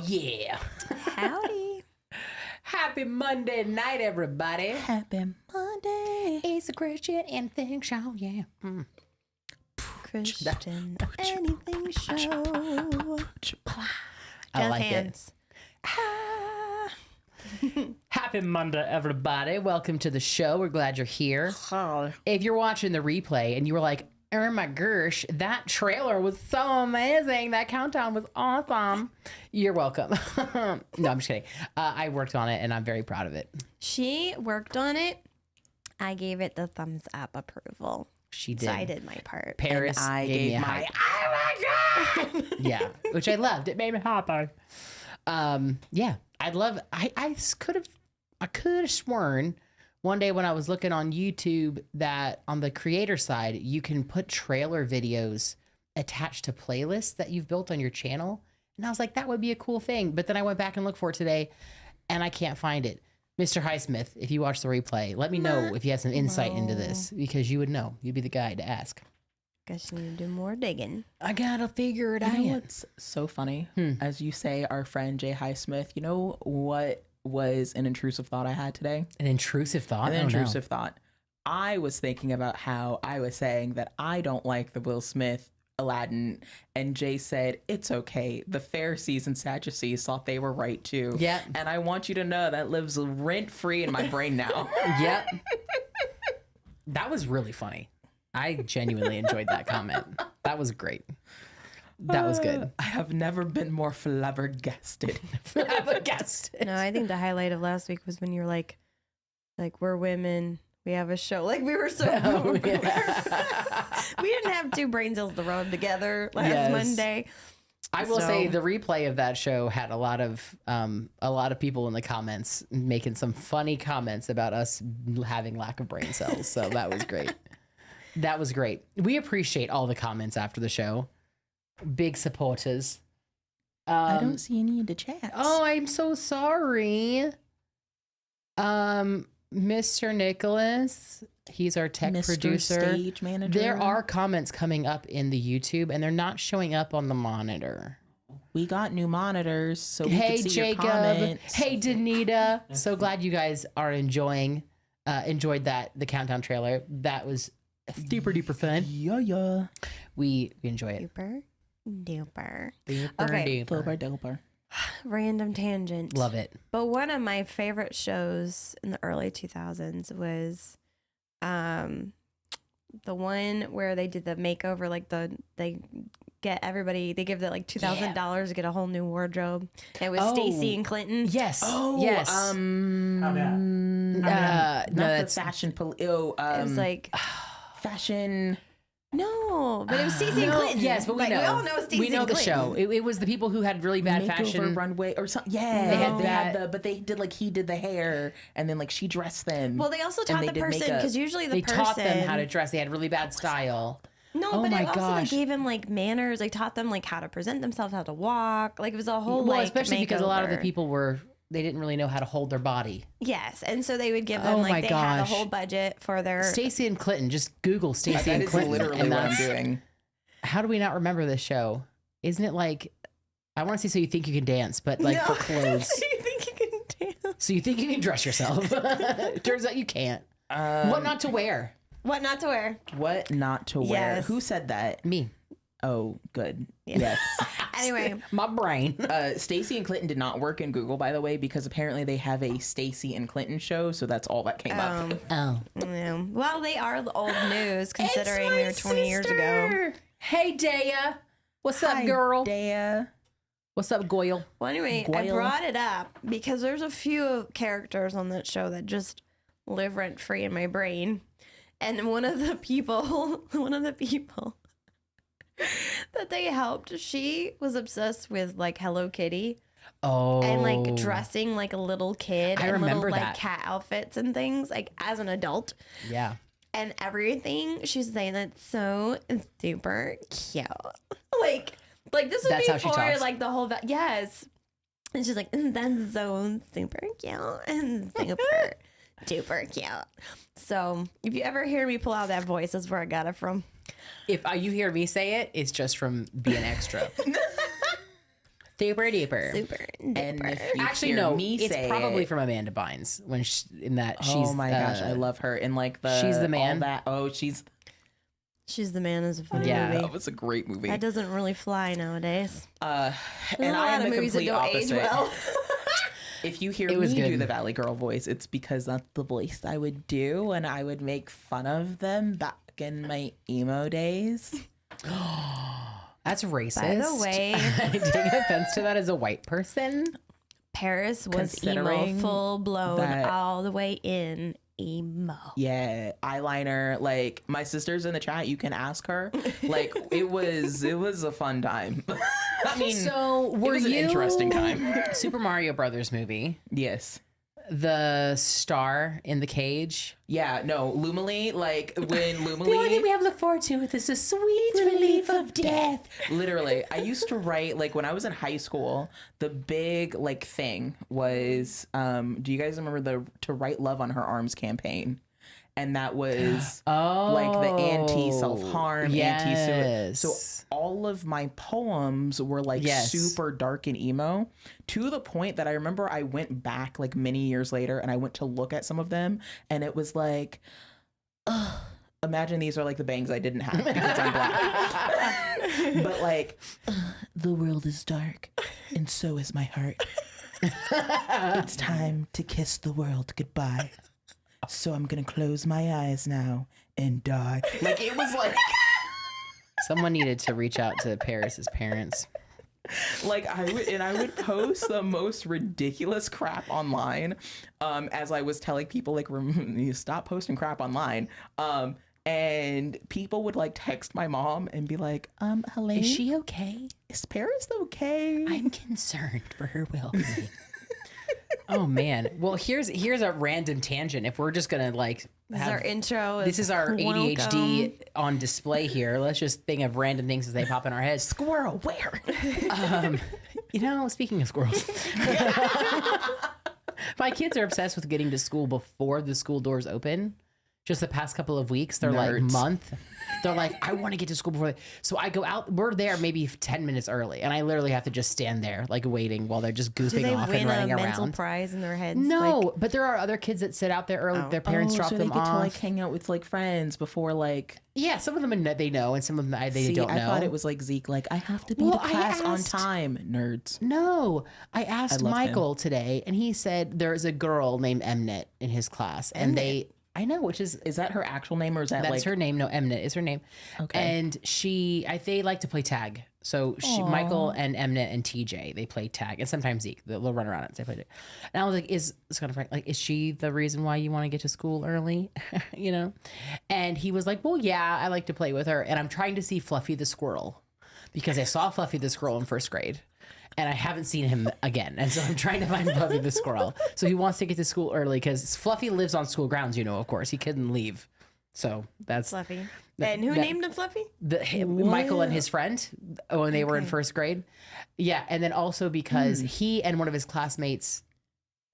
yeah. Howdy. Happy Monday night, everybody. Happy Monday. It's a Christian anything show, yeah. Christian anything show. I like hands. it. Happy Monday, everybody. Welcome to the show. We're glad you're here. If you're watching the replay and you were like, oh my gosh, that trailer was so amazing. That countdown was awesome. You're welcome. No, I'm just kidding. I worked on it and I'm very proud of it. She worked on it. I gave it the thumbs up approval. She did. So I did my part. Paris And I gave me gave a my, hype. oh my God. Yeah, which I loved. It made me happy. Yeah, I could have sworn one day when I was looking on YouTube that on the creator side, you can put trailer videos attached to playlists that you've built on your channel. And I was like, that would be a cool thing. But then I went back and looked for it today and I can't find it. Mr. Highsmith, if you watch the replay, let me know if you have some insight into this because you would know. You'd be the guy to ask. Guess you need to do more digging. I gotta figure it out. You know what's so funny? As you say, our friend Jay Highsmith, you know what was an intrusive thought I had today? An intrusive thought? An intrusive thought. I was thinking about how I was saying that I don't like the Will Smith Aladdin, and Jay said, it's okay. The Pharisees and Sadducees thought they were right too. Yeah. And I want you to know that lives rent-free in my brain now. Yep. That was really funny. I genuinely enjoyed that comment. That was great. That was good. I have never been more flabbergasted. Flabbergasted. No, I think the highlight of last week was when you're like we're women. We have a show. Like we were so we didn't have two brain cells to rub together last Monday. I will say the replay of that show had a lot of people in the comments making some funny comments about us having lack of brain cells. So that was great. That was great. We appreciate all the comments after the show. Big supporters. I don't see any in the chat. Oh, I'm so sorry. Mr. Nicholas, he's our tech Mr. producer. Stage manager. There are comments coming up in the YouTube and they're not showing up on the monitor. We got new monitors, so we Hey can see Jacob. your comments. Hey Danita. So glad you guys are enjoyed the countdown trailer. That was super duper fun. Yeah. We enjoy it. Duper. Duper Okay. duper. Doper. Random tangent. Love it. But one of my favorite shows in the early 2000s was the one where they did the makeover, like they give the like $2,000 to get a whole new wardrobe. And it was Stacey and Clinton. Yes. Oh, yes. Not the fashion. It was like fashion. no, but it was Stacey and Clinton. Yes, but we know. We all know Stacey. We know and the Clinton. show. It was the people who had really bad Makeover fashion. runway or something. Yeah, but they did like he did the hair and then like she dressed them. Well, they also taught the person because usually They taught them how to dress. They had really bad style. No, Oh but my it also like, gosh. gave them like manners. They taught them like how to present themselves, how to walk. Like it was a whole Well, like especially because a lot of the makeover. people they didn't really know how to hold their body. Yes, and so they would give them Oh my like they had a gosh. whole budget for their. Stacey and Clinton. Just Google Stacey that and is Clinton. literally and what I'm that's- doing. How do we not remember this show? Isn't it like, I want to see So You Think You Can Dance, but like for clothes. So you think you can dance? So you think you can dress yourself. Turns out you can't. What not to wear? What not to wear? What not to wear? Yes. Who said that? Me. Oh, good. Yes. Anyway, My brain. Stacey and Clinton did not work in Google, by the way, because apparently they have a Stacey and Clinton show, so that's all that came up. Oh. yeah. Well, they are the old news considering they were 20 years ago. Hey, Daya. What's up, girl? Daya. What's up, Goyle? Well, anyway, I Goyle. brought it up because there's a few characters on that show that just live rent free in my brain. And one of the people that they helped, she was obsessed with like Hello Kitty Oh. and like dressing like a little kid I and remember little that. like cat outfits and things like as an adult. Yeah. And everything she's saying that's so super cute. like this was That's how she before talks. like the whole yes. And she's like, that's so super cute and super duper cute. So if you ever hear me pull out that voice, that's where I got it from. If you hear me say it, it's just from being extra. Super duper. Super And duper. if you Actually, hear no, me it's say probably it, from Amanda Bynes when in that she's. oh my gosh, I love her. And like the She's the man. All that. Oh, she's She's the Man is a funny Yeah. movie. that was a great movie. That doesn't really fly nowadays. And There's a I lot am of the movies that complete don't age opposite. well. If you hear It was me do good. the Valley Girl voice, it's because that's the voice I would do, and I would make fun of them back in my emo days. That's racist. By the way- taking offense to that as a white person. Paris was emo, Considering full blown, that- all the way in emo. Yeah, eyeliner. Like my sister's in the chat, you can ask her. Like it was a fun time. I mean, So were was an you interesting time. Super Mario Brothers movie? yes. The star in the cage. Yeah, no, Lumily, like when The only thing Lumily, we have to look forward to is a sweet relief of death. literally, I used to write, like when I was in high school, the big like thing was, do you guys remember the To Write Love on Her Arms campaign? And that was like the anti-self-harm, anti-suicide. So all of my poems were like Yes. super dark and emo, to the point that I remember I went back like many years later and I went to look at some of them, and it was like, ugh, imagine these are like the bangs I didn't have because I'm black. But like, the world is dark and so is my heart. It's time to kiss the world goodbye. So I'm gonna close my eyes now and die. Like it was like Someone needed to reach out to Paris's parents. like I would post the most ridiculous crap online, as I was telling people like you stop posting crap online. And people would like text my mom and be like, Helene, Is she okay? is Paris okay? I'm concerned for her well-being. Oh man. Well, here's a random tangent. If we're just gonna like This is our intro. this is our ADHD Welcome. on display here. Let's just think of random things as they pop in our heads. Squirrel, where? You know, speaking of squirrels, my kids are obsessed with getting to school before the school doors open. Just the past couple of weeks, they're like Nerds. month. They're like, I want to get to school before. So I go out. We're there maybe 10 minutes early, and I literally have to just stand there, like waiting while they're just Do goofing they off win and a running mental around. prize in their heads? No, Like, but there are other kids that sit out there early. Their parents drop so them they get off. to like hang out with like friends before like. Yeah, some of them they know, and some of them they See, don't know. I thought it was like Zeke, like I have to be Well, to I class on asked- time, nerds. No, I asked love Michael today, and he said there's a girl named Mnet in his class, and I know, which is Is that her actual name or is that that's like her name. No, Mnet is her name. Okay. And they like to play tag. So Michael and Mnet and TJ, they play tag, and sometimes Zeke, they'll run around it. They played it, and I was like, is she the reason why you want to get to school early? You know? And he was like, well, yeah, I like to play with her, and I'm trying to see Fluffy the squirrel because I saw Fluffy the squirrel in first grade. And I haven't seen him again. And so I'm trying to find Fluffy the squirrel. So he wants to get to school early because Fluffy lives on school grounds, of course. He couldn't leave. So that's Fluffy. And who named him Fluffy? Michael and his friend when they were in Okay. first grade. Yeah. And then also because he and one of his classmates,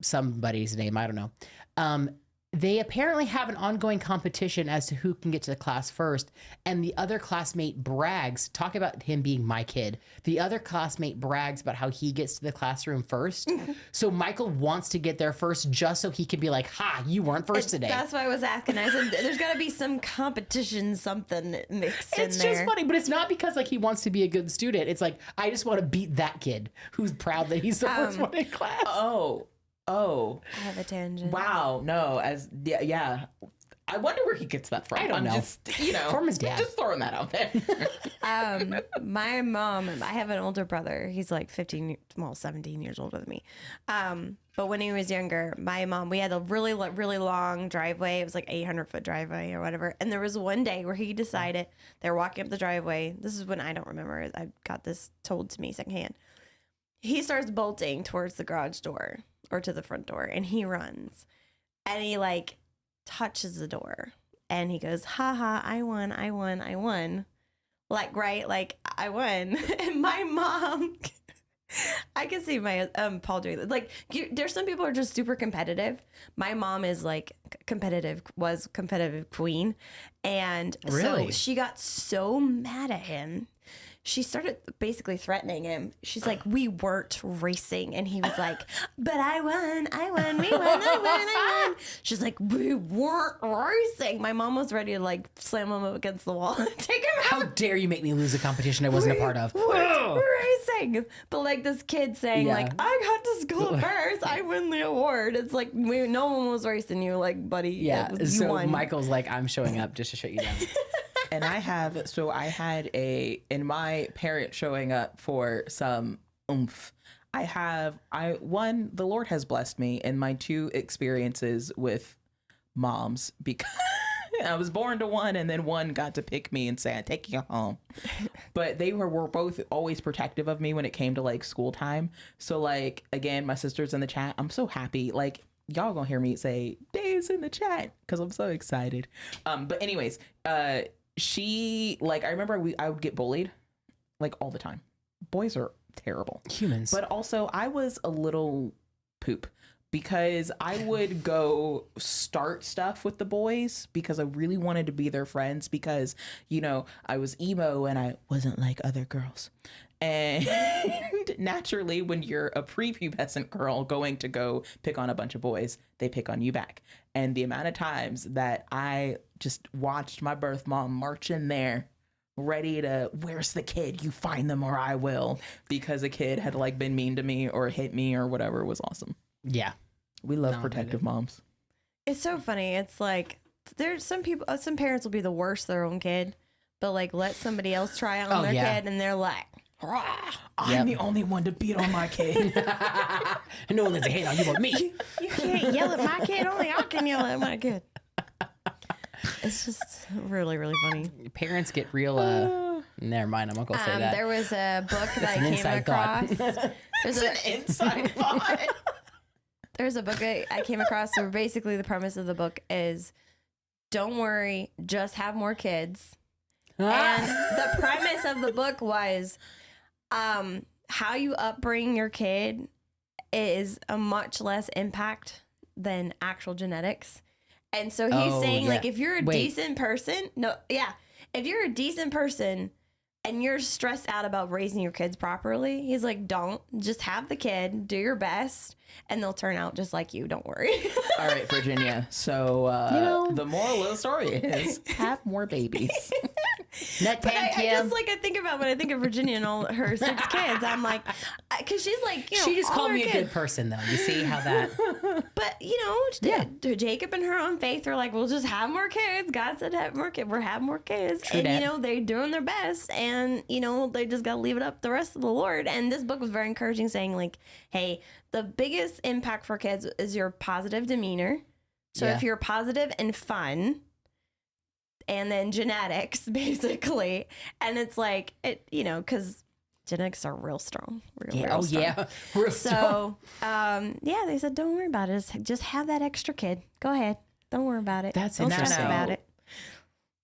somebody's name, I don't know, they apparently have an ongoing competition as to who can get to the class first. And the other classmate brags, talk about him being my kid. The other classmate brags about how he gets to the classroom first. So Michael wants to get there first just so he can be like, ha, you weren't first today. That's why I was asking. I said, there's got to be some competition, something mixed It's in there. just funny, but it's not because like he wants to be a good student. It's like, I just want to beat that kid who's proud that he's the first one in class. Oh, I have a tangent. wow. No, yeah. I wonder where he gets that from. I don't know. Just, From his dad. Just throwing that out there. My mom, I have an older brother. He's like 17 years older than me. But when he was younger, my mom, we had a really, really long driveway. It was like 800-foot driveway or whatever. And there was one day where he decided they're walking up the driveway. This is when I don't remember. I got this told to me secondhand. He starts bolting towards the garage door or to the front door, and he runs. And he like touches the door and he goes, haha, I won. Like, right? Like, I won. And my mom, I can see my Paul doing this. Like, there's some people who are just super competitive. My mom is like competitive queen. And Really? so she got so mad at him. she started basically threatening him. She's like, we weren't racing. And he was like, but I won, I won. She's like, we weren't racing. My mom was ready to like slam him up against the wall and take him out. How dare you make me lose a competition I wasn't a part of? We're racing. But like this kid saying like, I got to school first. I win the award. It's like, no one was racing you. Like, buddy. Yeah. You So won. Michael's like, I'm showing up just to shut you down. And I had in my parent showing up for some oomph. The Lord has blessed me in my 2 experiences with moms, because I was born to one, and then one got to pick me and say, I'm taking you home. But they were both always protective of me when it came to like school time. So like, again, my sister's in the chat. I'm so happy. Like, y'all gonna hear me say Dave's in the chat because I'm so excited. But anyways, she, like, I remember I would get bullied like all the time. Boys are terrible Humans. But also I was a little poop because I would go start stuff with the boys because I really wanted to be their friends, because, you know, I was emo and I wasn't like other girls. And naturally, when you're a prepubescent girl going to go pick on a bunch of boys, they pick on you back. And the amount of times that I just watched my birth mom march in there ready to, where's the kid? You find them or I will, because a kid had like been mean to me or hit me or whatever, was awesome. Yeah. We love protective moms. It's so funny. It's like there's some parents will be the worst to their own kid, but like let somebody else try on their kid and they're like, I'm the only one to beat on my kid. No one lets a hate on you but me. You can't yell at my kid. Only I can yell at my kid. It's just really, really funny. Parents get real. Never mind. I'm not gonna say that. There was a book that I came inside thought. across. There's an Inside thought. There's a book I came across where basically the premise of the book is, don't worry, just have more kids. And the premise of the book was how you upbring your kid is a much less impact than actual genetics. And so he's saying, like, if you're a decent person, if you're a decent person and you're stressed out about raising your kids properly, he's like, don't. Just have the kid, do your best, and they'll turn out just like you. Don't worry. All right, Virginia. So the moral of the story is have more babies. But I just like, I think about when I think of Virginia and all her 6 kids, I'm like, because she's like, you know, she just all called her me a kids. good person, though. You see how that? But you know, Jacob and her own faith are like, we'll just have more kids. God said have more kids. We're having more kids, True and that. you know they're doing their best, and you know they just got to leave it up to the rest of the Lord. And this book was very encouraging, saying like, hey, the biggest impact for kids is your positive demeanor. So if you're positive and fun. And then genetics, basically. And it's like, you know, because genetics are real strong. Real strong. Real strong. So, they said, don't worry about it. Just have that extra kid. Go ahead. Don't worry about it. That's don't stress interesting. about it.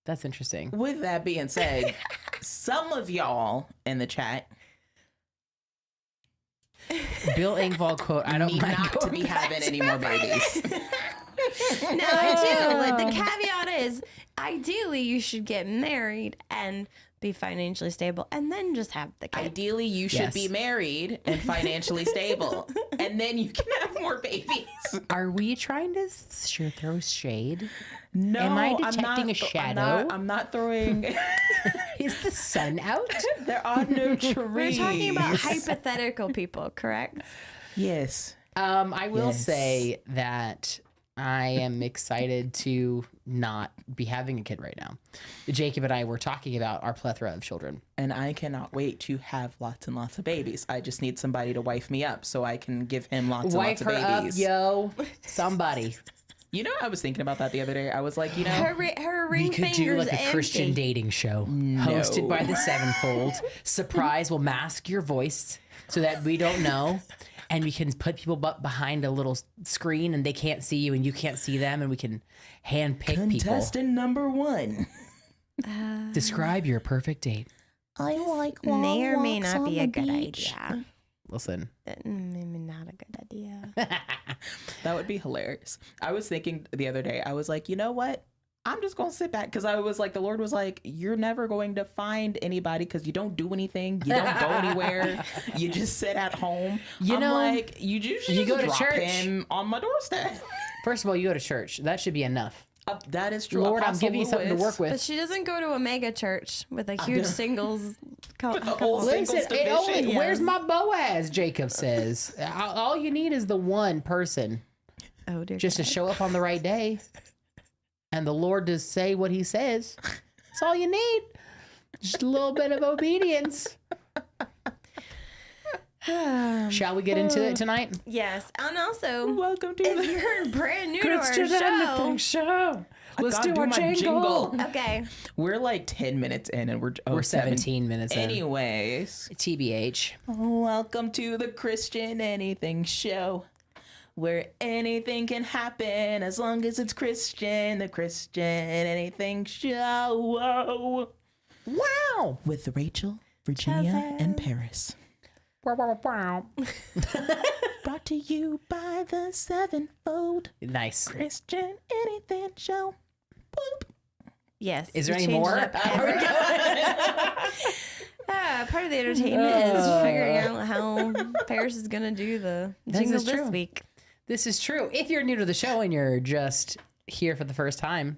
That's interesting. With that being said, some of y'all in the chat Bill Engvall quote, I don't need mind not to going be back having any more babies. No, I do. The caveat is, ideally, you should get married and be financially stable, and then just have the kid. Ideally, you should be married and financially stable, and then you can have more babies. Are we trying to throw shade? No, Am I I'm detecting not, a shadow? I'm not throwing. Is the sun out? There are no trees. We're talking about hypothetical people, correct? Yes. I will say that I am excited to not be having a kid right now. Jacob and I were talking about our plethora of children. And I cannot wait to have lots and lots of babies. I just need somebody to wife me up so I can give him lots and lots of babies. Up, yo. Somebody. You know, I was thinking about that the other day. I was like, you know, Her ring We could do finger's like a empty. Christian dating show hosted by the Sevenfold. Surprise, we'll mask your voice so that we don't know. And we can put people behind a little screen and they can't see you and you can't see them. And we can hand pick people. contestant number 1. Describe your perfect date. I like May or may not be a good idea. Listen. Maybe not a good idea. That would be hilarious. I was thinking the other day, I was like, you know what? I'm just going to sit back because I was like, the Lord was like, you're never going to find anybody because you don't do anything. You don't go anywhere. You just sit at home. I'm like, you just go to drop church. him on my doorstep. First of all, you go to church. That should be enough. That is true. Lord, I'm Apostle giving you something to Lewis. work with. But she doesn't go to a mega church with a huge singles. whole Listen, singles division. where's my Boaz? Jacob says. All you need is the one person Oh dear. just to show up on the right day, and the Lord to say what He says. That's all you need. Just a little bit of obedience. Shall we get into it tonight? Yes, and also, Welcome to if the you're brand new to our show, show. Let's gotta do do our my jingle. jingle. okay. We're like 10 minutes in and we're 17 minutes in. Anyways, TBH. welcome to the Christian Anything Show, where anything can happen as long as it's Christian. The Christian Anything Show. Wow. With Rachel, Virginia, Joseph. and Paris. Brought to you by the Sevenfold Nice. Christian Anything Show. Boop. Yes. Is there we any changed more? it up. Part of the entertainment is figuring out how Paris is going to do the jingle is this true. week. This is true. If you're new to the show and you're just here for the first time,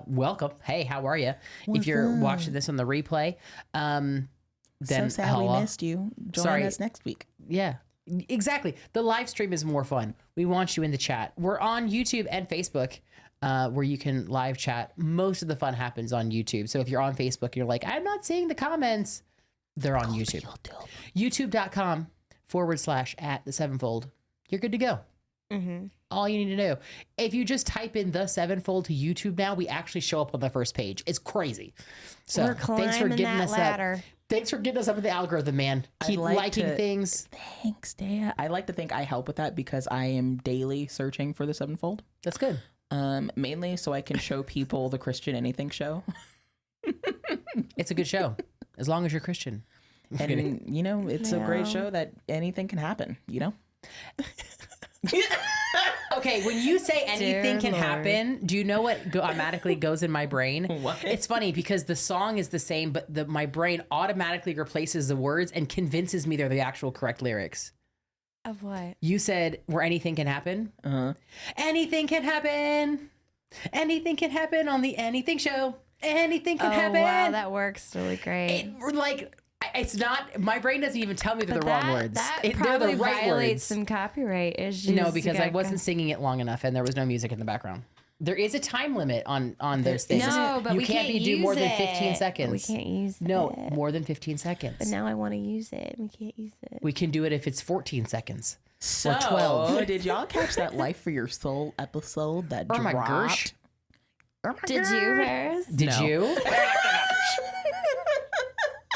welcome. Hey, how are you? If you're watching this on the replay, then So sad hello. we missed you. Join us next week. Yeah, exactly. The live stream is more fun. We want you in the chat. We're on YouTube and Facebook, where you can live chat. Most of the fun happens on YouTube. So if you're on Facebook and you're like, I'm not seeing the comments, they're on YouTube. YouTube.com/@the7fold. You're good to go. Mm-hmm. All you need to know. If you just type in the Sevenfold to YouTube now, we actually show up on the first page. It's crazy. So We're climbing that ladder. up. Thanks for getting us up in the algorithm, man. Keep like liking to- things. Thanks, Daya. I like to think I help with that because I am daily searching for the Sevenfold. That's good. Mainly so I can show people the Christian Anything Show. It's a good show, as long as you're Christian. And, you know, it's a great Yeah. show that anything can happen, you know? Okay, when you say anything Dear can Lord. happen, do you know what automatically goes in my brain? What? It's funny because the song is the same, but my brain automatically replaces the words and convinces me they're the actual correct lyrics. Of what? You said where anything can happen. Uh-huh. Anything can happen. Anything can happen on the Anything Show. Anything can Oh, happen. wow, that works really great. It's not. My brain doesn't even tell me they're the wrong words. That They're probably the right violates words. some copyright issues. No, because I Got- wasn't singing it long enough, and there was no music in the background. There is a time limit on those things. No, but you we can't can't do more use than it. 15 seconds. We can't use No, it. more than 15 seconds. But now I want to use it. We can't use it. We can do it if it's 14 seconds. So, 12. did y'all catch that Life for Your Soul episode that Oh my dropped? gosh. Oh my Did you, gosh. Paris? Did No. you?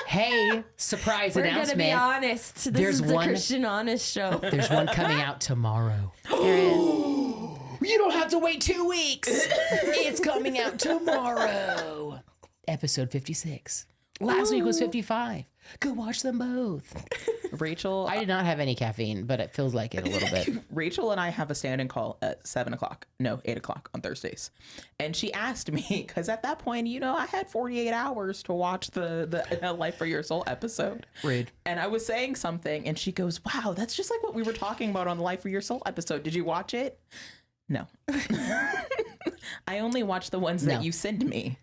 Hey, surprise We're gonna announcement. be honest. This There's is the one- Christian Honest Show. There's one coming out tomorrow. There is. You don't have to wait 2 weeks. It's coming out tomorrow. Episode 56. Last week was 55. Go watch them both. Rachel, I did not have any caffeine, but it feels like it a little bit. Rachel and I have a standing call at 8 o'clock on Thursdays. And she asked me, because at that point, you know, I had 48 hours to watch the Life for Your Soul episode. Rude. And I was saying something, and she goes, wow, that's just like what we were talking about on the Life for Your Soul episode. Did you watch it? No. I only watch the ones that No. you send me.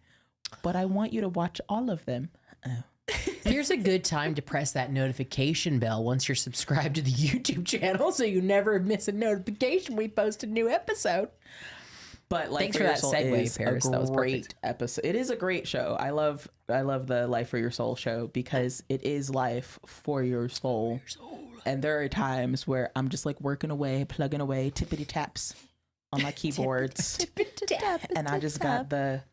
But I want you to watch all of them. Oh. Here's a good time to press that notification bell once you're subscribed to the YouTube channel so you never miss a notification we post a new episode. But Life Thanks for for Your that Soul segue, is Paris. a That was great perfect. episode. It is a great show. I love the Life for Your Soul show because it is life for your soul. And there are times where I'm just like working away, plugging away, tippity taps on my keyboards. And I just got the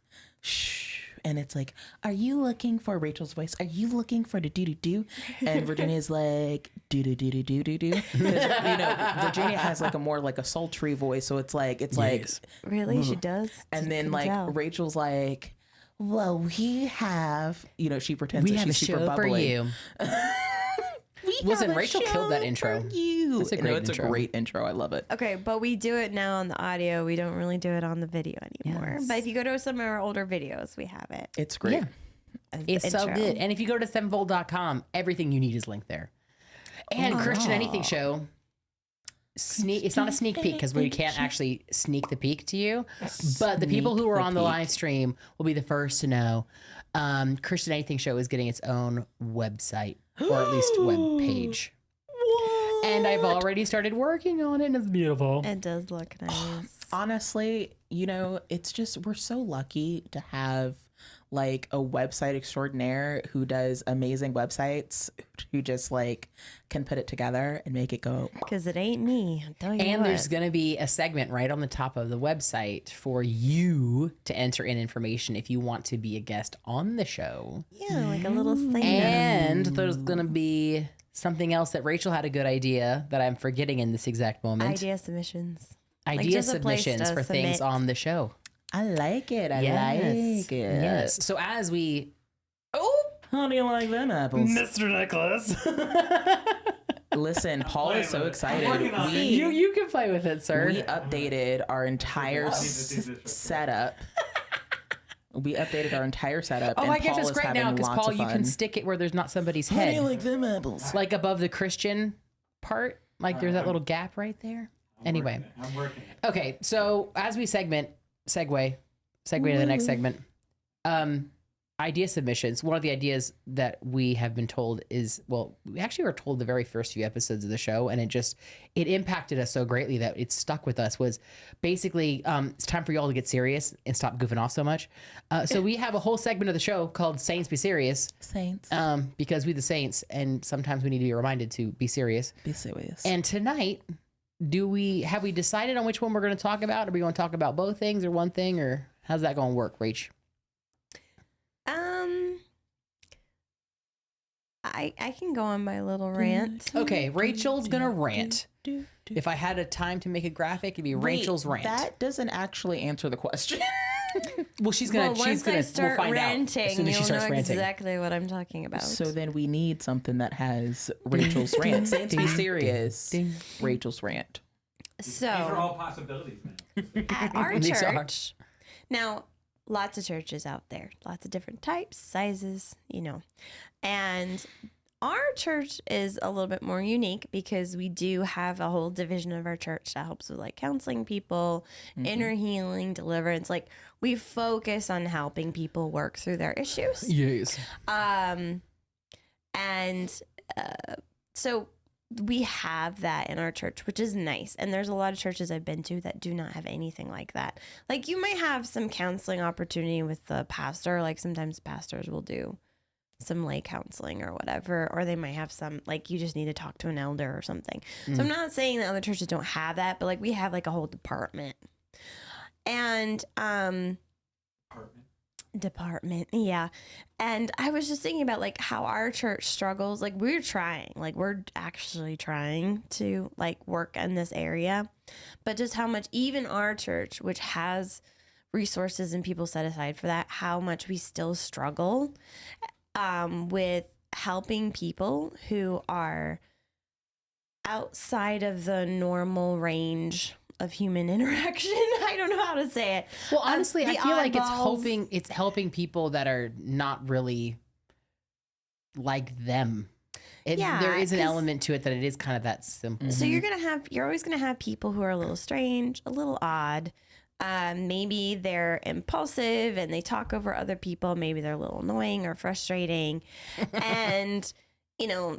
shh. And it's like, are you looking for Rachel's voice? Are you looking for the do-do-do? And Virginia's like, do-do-do-do-do-do-do. Because, you know, Virginia has like a more like a sultry voice. So it's like, Really? She does? and then Can like tell. Rachel's like, well, we have, you know, she pretends We that have a she's super show for bubbly. you. We Listen, have a Rachel killed that show intro. for you. It's a great It's intro. a great intro. I love it. Okay, but we do it now on the audio. We don't really do it on the video anymore. Yes. But if you go to some of our older videos, we have it. It's great. Yeah. As the It's so intro. good. And if you go to sevenfold.com, everything you need is linked there. And Christian Anything Show, it's not a sneak peek because we can't actually sneak the peek to you. But the people who are on the live stream will be the first to know. Christian Anything Show is getting its own website, or at least web page. And I've already started working on it, and it's beautiful. It does look nice. Honestly, it's just, we're so lucky to have like a website extraordinaire who does amazing websites, who just like can put it together and make it go. Because it ain't me. I'll tell you And what. there's going to be a segment right on the top of the website for you to enter in information if you want to be a guest on the show. Yeah, like a little thing. And there's going to be something else that Rachel had a good idea that I'm forgetting in this exact moment. Idea submissions. Idea just a place submissions to for things submit. on the show. I like it. I Yes. like it. Yes. So as we... How do you like them apples? Mr. Nicholas. Listen, Paul is so excited. You can play with it, sir. We updated our entire setup. We updated our entire setup. Oh and my gosh, Paul it's is great now having because lots Paul, of you can fun. stick it where there's not somebody's How do head. you like them apples? Like above the Christian part. Like there's that little gap right there. Anyway. I'm working it. Okay, so as we segue to the next segment. Idea submissions. One of the ideas that we have been told is, well, we actually were told the very first few episodes of the show, and it impacted us so greatly that it stuck with us, was basically it's time for y'all to get serious and stop goofing off so much. So we have a whole segment of the show called Saints Be Serious. Saints. Because we the Saints, and sometimes we need to be reminded to be serious. Be serious. And tonight, have we decided on which one we're going to talk about? Are we going to talk about both things or one thing, or how's that going to work, Rach? I can go on my little rant. Okay, Rachel's going to rant. If I had a time to make a graphic, it'd be Rachel's rant. That doesn't actually answer the question. Well, she's gonna. Well, once I start we'll find ranting, out as soon as she you'll know starts ranting. exactly what I'm talking about. So then we need something that has Rachel's rant. Saints Be Serious. Rachel's rant. These are So all possibilities, man. at our These are. church, now lots of churches out there, lots of different types, sizes, and our church is a little bit more unique because we do have a whole division of our church that helps with like counseling people, inner healing, deliverance. Like we focus on helping people work through their issues. Yes. So we have that in our church, which is nice. And there's a lot of churches I've been to that do not have anything like that. Like you might have some counseling opportunity with the pastor. Like sometimes pastors will do some lay counseling or whatever, or they might have some, like you just need to talk to an elder or something. So I'm not saying that other churches don't have that, but like we have like a whole department. And department, yeah. And I was just thinking about like how our church struggles. Like we're actually trying to like work in this area, but just how much even our church, which has resources and people set aside for that, how much we still struggle with helping people who are outside of the normal range of human interaction. I don't know how to say it. Well, honestly, I The feel like oddballs. it's helping people that are not really like them. Yeah, There is an 'cause- element to it that it is kind of that simple. So you're always gonna have people who are a little strange, a little odd. Maybe they're impulsive and they talk over other people. Maybe they're a little annoying or frustrating. And,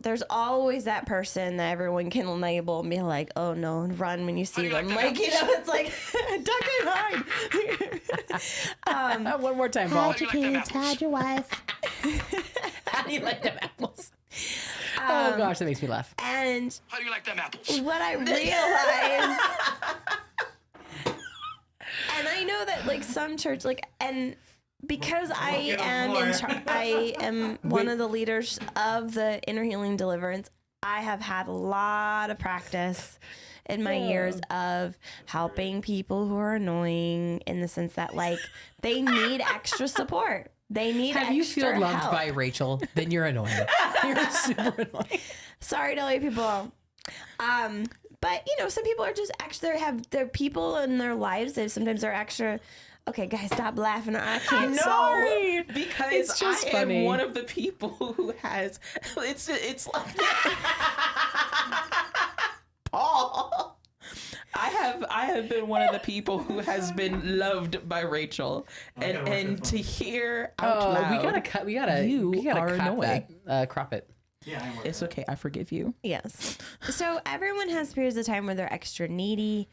there's always that person that everyone can label and be like, oh no, and run when you see them. Like, it's like, duck and hide. One more time, Paul. Hide your kids, hide your wife. How do you like them apples? Oh gosh, that makes me laugh. And How do you like them apples? what I realized, and I know that like some church, like, and because I am one of the leaders of the inner healing deliverance, I have had a lot of practice in my years of helping people who are annoying, in the sense that like they need extra support. They need Have you extra feel loved help. by Rachel? Then you're annoying. You're super annoying. Sorry to all you people. But you know, some people are just extra, have their people in their lives that sometimes are extra. Okay, guys, stop laughing. I can't. No, because It's just I funny. am one of the people who has. It's like Paul. I have been one of the people who has been loved by Rachel, and to hear out loud, we gotta cut. We gotta. You we gotta are crop annoying. that. Crop it. Yeah, I'm working It's on it. okay. I forgive you. Yes. So everyone has periods of time where they're extra needy.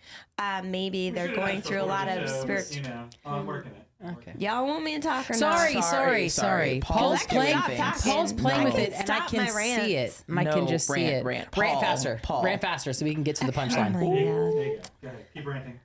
Maybe We they're should've going asked through a before lot the of show, spiritual. You know, I'm working it. I'm working Okay. it. Y'all want me to talk or Sorry, not? sorry. Paul's Pause playing. everything. Paul's playing with No. it, and I Stop can my see it. rants. I can No, just see rant, it. rant. Rant Paul, faster. Paul. Rant faster, so we can get to the Oh punchline. my There God. you go. Go ahead. Keep ranting.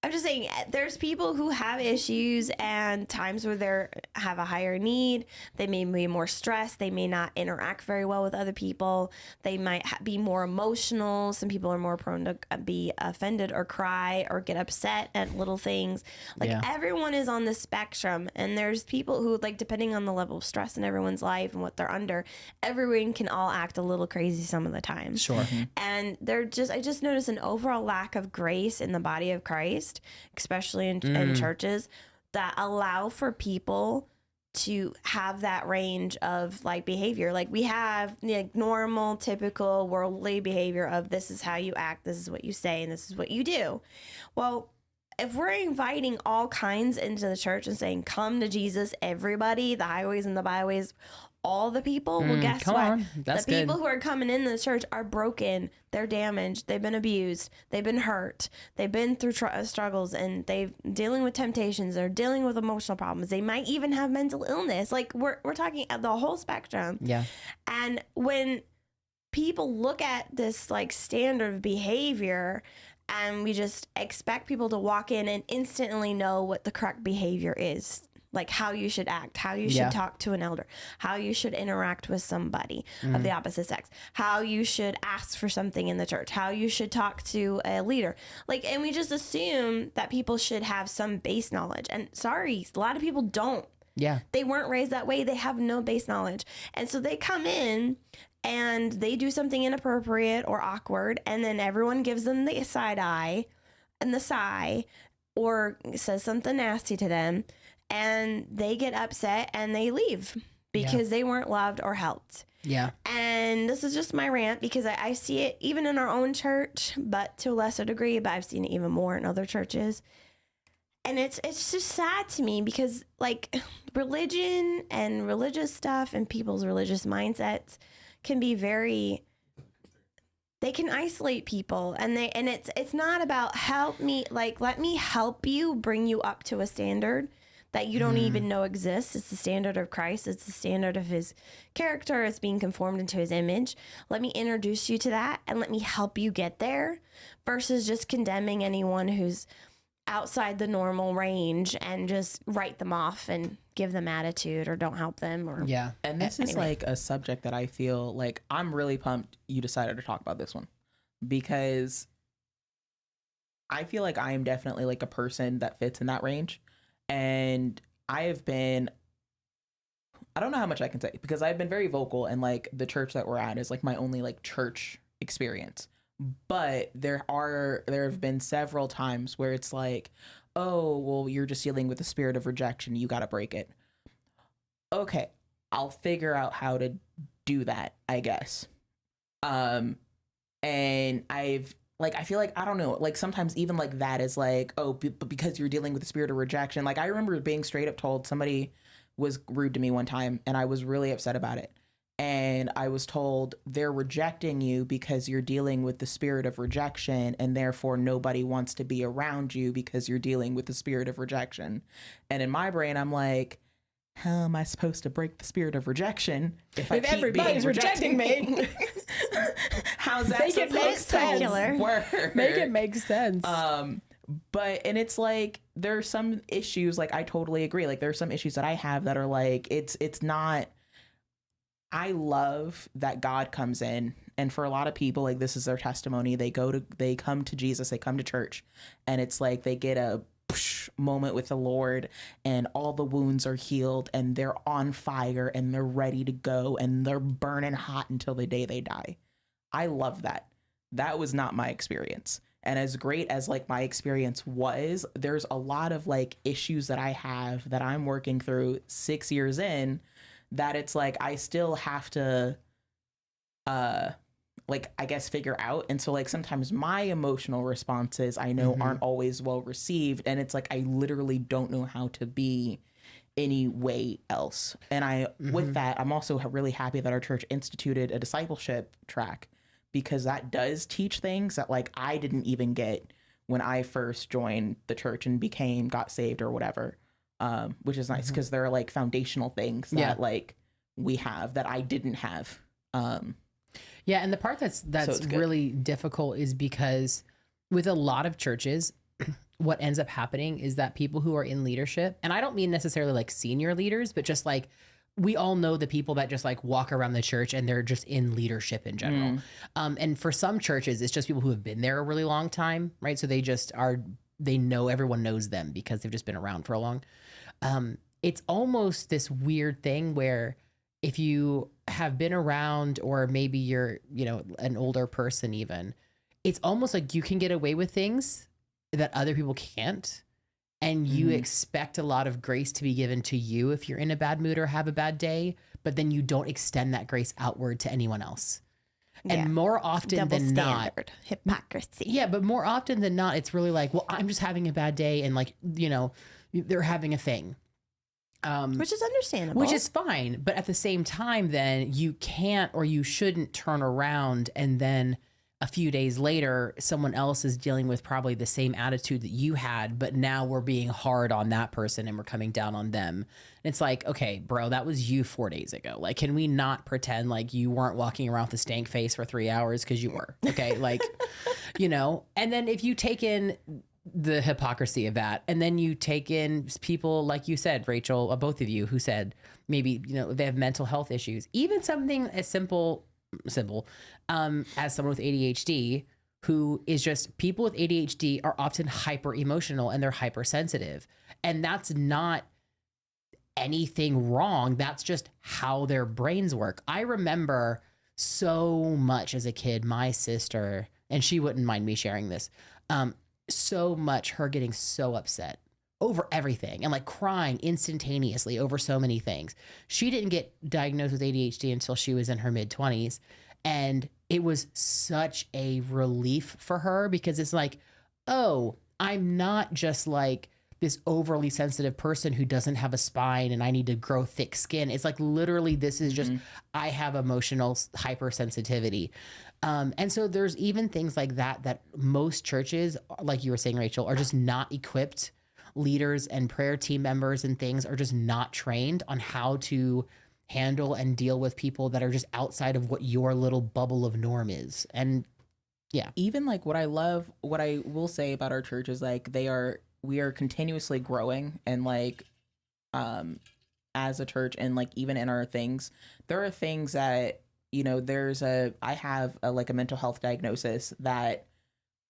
I'm just saying, there's people who have issues and times where they have a higher need. They may be more stressed. They may not interact very well with other people. They might be more emotional. Some people are more prone to be offended or cry or get upset at little things. Like Yeah. everyone is on the spectrum, and there's people who, like, depending on the level of stress in everyone's life and what they're under, everyone can all act a little crazy some of the time. Sure. And I just noticed an overall lack of grace in the body of Christ, especially in churches that allow for people to have that range of like behavior. Like we have like normal, typical worldly behavior of this is how you act, this is what you say, and this is what you do. Well, if we're inviting all kinds into the church and saying, come to Jesus, everybody, the highways and the byways, all the people, well, guess come what? on. That's the people good. who are coming in the church are broken. They're damaged. They've been abused. They've been hurt. They've been through struggles, and they're dealing with temptations. They're dealing with emotional problems. They might even have mental illness. Like we're talking at the whole spectrum. Yeah. And when people look at this like standard of behavior, and we just expect people to walk in and instantly know what the correct behavior is, like how you should act, how you should Yeah. talk to an elder, how you should interact with somebody of the opposite sex, how you should ask for something in the church, how you should talk to a leader. Like, and we just assume that people should have some base knowledge. And sorry, a lot of people don't. Yeah. They weren't raised that way. They have no base knowledge. And so they come in and they do something inappropriate or awkward, and then everyone gives them the side eye and the sigh or says something nasty to them, and they get upset and they leave because they weren't loved or helped. Yeah. And this is just my rant because I see it even in our own church, but to a lesser degree, but I've seen it even more in other churches. And it's just sad to me because like religion and religious stuff and people's religious mindsets can be they can isolate people, and it's not about help me, like let me help you bring you up to a standard that you don't even know exists. It's the standard of Christ. It's the standard of his character. It's being conformed into his image. Let me introduce you to that and let me help you get there versus just condemning anyone who's outside the normal range and just write them off and give them attitude or don't help them. Or Yeah. And this is Anyway. like a subject that I feel like I'm really pumped you decided to talk about this one, because I feel like I am definitely like a person that fits in that range. And I don't know how much I can say because I've been very vocal, and like the church that we're at is like my only like church experience. But there have been several times where it's like, oh, well, you're just dealing with the spirit of rejection. You got to break it. Okay, I'll figure out how to do that, I guess. And I feel like, I don't know, like sometimes even like that is like, oh, but because you're dealing with the spirit of rejection. Like I remember being straight up told somebody was rude to me one time, and I was really upset about it. And I was told they're rejecting you because you're dealing with the spirit of rejection, and therefore nobody wants to be around you because you're dealing with the spirit of rejection. And in my brain, I'm like, how am I supposed to break the spirit of rejection if I keep everybody's being rejecting me? How's that Make it make supposed to sense. work? Make it make sense. But and it's like there are some issues, like I totally agree. Like there are some issues that I have that are like it's not. I love that God comes in, and for a lot of people, like this is their testimony. They come to Jesus, they come to church, and it's like they get a moment with the Lord, and all the wounds are healed and they're on fire and they're ready to go and they're burning hot until the day they die. I love that. That was not my experience. And as great as like my experience was, there's a lot of like issues that I have that I'm working through 6 years in, that it's like I still have to like, I guess, figure out. And so like sometimes my emotional responses I know aren't always well received, and it's like I literally don't know how to be any way else. And I with that, I'm also really happy that our church instituted a discipleship track, because that does teach things that like I didn't even get when I first joined the church and got saved or whatever, which is nice because there are like foundational things that like we have that I didn't have. Yeah, and the part that's really difficult is because with a lot of churches, what ends up happening is that people who are in leadership, and I don't mean necessarily like senior leaders, but just like we all know the people that just like walk around the church and they're just in leadership in general. And for some churches, it's just people who have been there a really long time, right? So they just everyone knows them because they've just been around for a long. It's almost this weird thing where if you have been around, or maybe you're, an older person even, it's almost like you can get away with things that other people can't. And you expect a lot of grace to be given to you if you're in a bad mood or have a bad day, but then you don't extend that grace outward to anyone else. And more often than not, hypocrisy. Yeah, but more often than not, it's really like, well, I'm just having a bad day, and like, they're having a thing. Which is understandable. Which is fine. But at the same time, then you can't or you shouldn't turn around and then a few days later, someone else is dealing with probably the same attitude that you had, but now we're being hard on that person and we're coming down on them. And it's like, okay, bro, that was you 4 days ago. Like, can we not pretend like you weren't walking around with a stank face for 3 hours? Because you were. Okay. Like, and then if you take in the hypocrisy of that, and then you take in people like you said, Rachel, both of you, who said maybe they have mental health issues, even something as simple as someone with ADHD, who is just, people with ADHD are often hyper emotional and they're hypersensitive, and that's not anything wrong. That's just how their brains work. I remember so much as a kid, my sister, and she wouldn't mind me sharing this, so much her getting so upset over everything and like crying instantaneously over so many things. She didn't get diagnosed with ADHD until she was in her mid-20s. And it was such a relief for her, because it's like, oh, I'm not just like this overly sensitive person who doesn't have a spine and I need to grow thick skin. It's like, literally, this is just, I have emotional hypersensitivity. And so there's even things like that most churches, like you were saying, Rachel, are just not equipped. Leaders and prayer team members and things are just not trained on how to handle and deal with people that are just outside of what your little bubble of norm is. And yeah, even like what I will say about our church is like we are continuously growing, and like as a church, and like even in our things, there are things that I have a mental health diagnosis that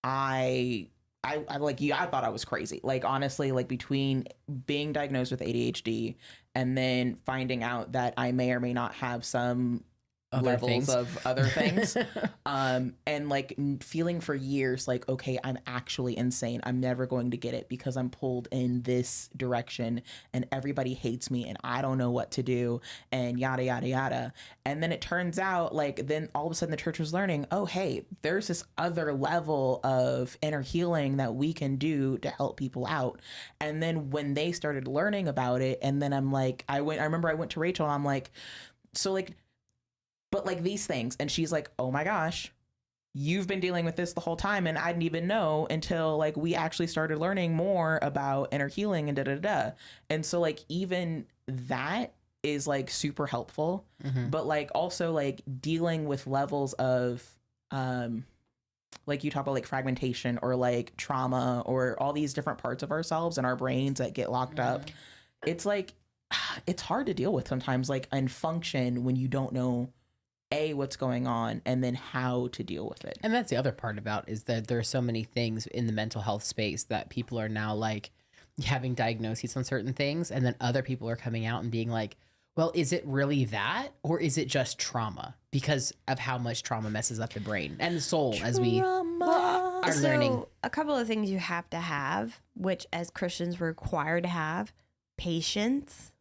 I thought I was crazy. Like, honestly, like between being diagnosed with ADHD and then finding out that I may or may not have some levels of other things, and like feeling for years like, okay, I'm actually insane, I'm never going to get it because I'm pulled in this direction and everybody hates me and I don't know what to do and yada yada yada. And then it turns out, like, then all of a sudden the church was learning, oh hey, there's this other level of inner healing that we can do to help people out. And then when they started learning about it, and then I'm like, I remember I went to Rachel and I'm like, so like, but like these things, and she's like, oh my gosh, you've been dealing with this the whole time and I didn't even know until like we actually started learning more about inner healing and da da da. And so like even that is like super helpful, but like also like dealing with levels of like you talk about like fragmentation or like trauma or all these different parts of ourselves and our brains that get locked up. It's like, it's hard to deal with sometimes, like, and function when you don't know what's going on and then how to deal with it. And that's the other part about, is that there are so many things in the mental health space that people are now like, having diagnoses on certain things, and then other people are coming out and being like, well, is it really that, or is it just trauma because of how much trauma messes up the brain and the soul as we are learning? A couple of things you have to have, which as Christians we're required to have: patience,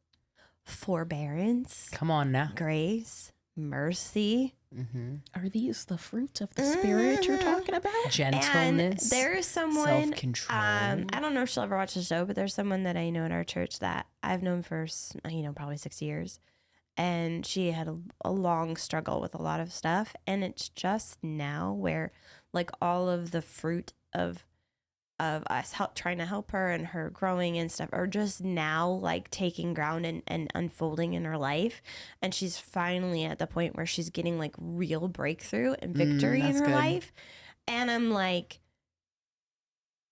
forbearance, Come on now. grace, mercy. Are these the fruits of the spirit you're talking about? Gentleness. And there is someone, self-control. I don't know if she'll ever watch the show, but there's someone that I know at our church that I've known for, probably 6 years. And she had a long struggle with a lot of stuff. And it's just now where like all of the fruit of us trying to help her and her growing and stuff are just now like taking ground and unfolding in her life. And she's finally at the point where she's getting like real breakthrough and victory in that's her good. life. And I'm like,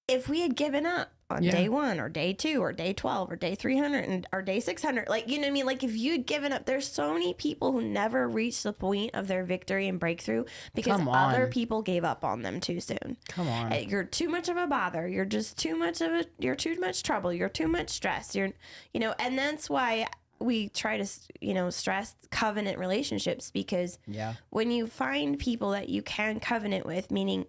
if we had given up on Yeah. day 1 or day 2 or day 12 or day 300 or day 600, like, you know what I mean? Like if you'd given up, there's so many people who never reached the point of their victory and breakthrough because Come on. other people gave up on them too soon. Come on. You're too much of a bother. You're just too much you're too much trouble. You're too much stress. And that's why we try to, stress covenant relationships, because Yeah. when you find people that you can covenant with, meaning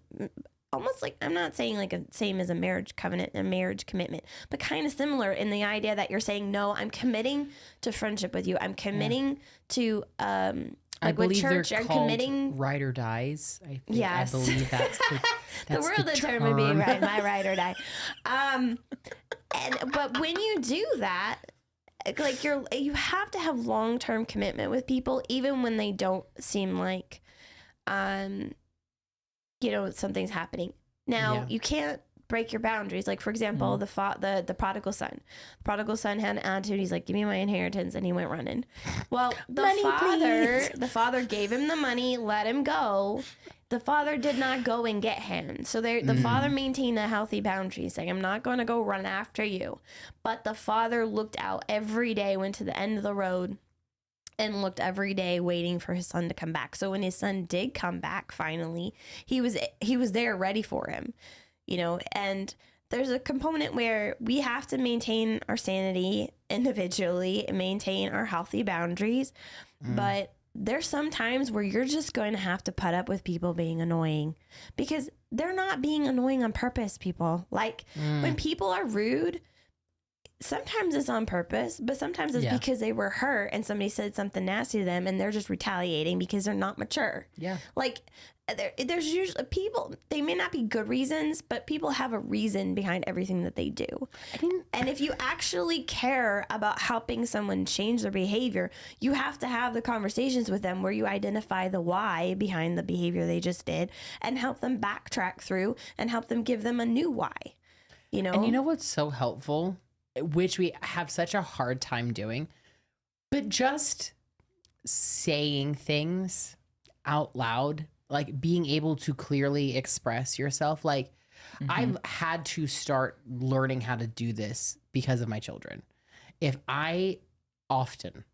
almost like, I'm not saying like same as a marriage covenant and a marriage commitment, but kind of similar in the idea that you're saying, no, I'm committing to friendship with you. I'm committing to, I like with believe church, they're I'm called committing. ride or dies. I think. Yes. I believe that's the, The that's world determined me, term. right? My ride or die. But when you do that, like you have to have long-term commitment with people, even when they don't seem like, something's happening. Now Yeah. you can't break your boundaries. Like for example, the prodigal son. The prodigal son had an attitude. He's like, "Give me my inheritance," and he went running. Well, the father gave him the money, let him go. The father did not go and get him. So the father maintained a healthy boundary, saying, "I'm not going to go run after you." But the father looked out every day, went to the end of the road, and looked every day waiting for his son to come back. So when his son did come back, finally, he was there ready for him, and there's a component where we have to maintain our sanity individually and maintain our healthy boundaries. But there's some times where you're just going to have to put up with people being annoying, because they're not being annoying on purpose, people. Like when people are rude, sometimes it's on purpose, but sometimes it's because they were hurt and somebody said something nasty to them and they're just retaliating because they're not mature. Yeah. Like there's usually people, they may not be good reasons, but people have a reason behind everything that they do. And if you actually care about helping someone change their behavior, you have to have the conversations with them where you identify the why behind the behavior they just did and help them backtrack through and help them give them a new why. And you know what's so helpful, which we have such a hard time doing, but just saying things out loud, like being able to clearly express yourself. Like I've had to start learning how to do this because of my children. If I often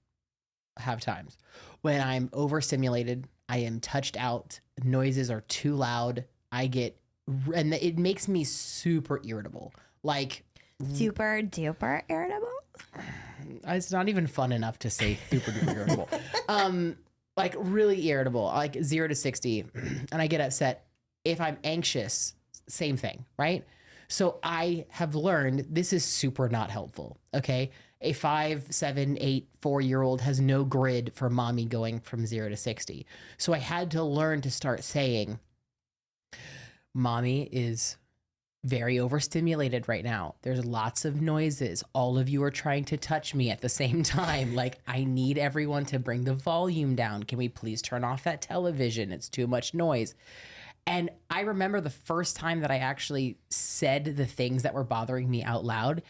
have times when I'm overstimulated, I am touched out, noises are too loud, and it makes me super irritable. Like super duper irritable. It's not even fun enough to say super duper irritable. Like really irritable, like 0 to 60. And I get upset. If I'm anxious, same thing, right? So I have learned this is super not helpful. Okay. A 5, 7, 8, 4-year-old has no grid for mommy going from 0 to 60. So I had to learn to start saying, mommy is very overstimulated right now. There's lots of noises. All of you are trying to touch me at the same time. Like, I need everyone to bring the volume down. Can we please turn off that television? It's too much noise. And I remember the first time that I actually said the things that were bothering me out loud.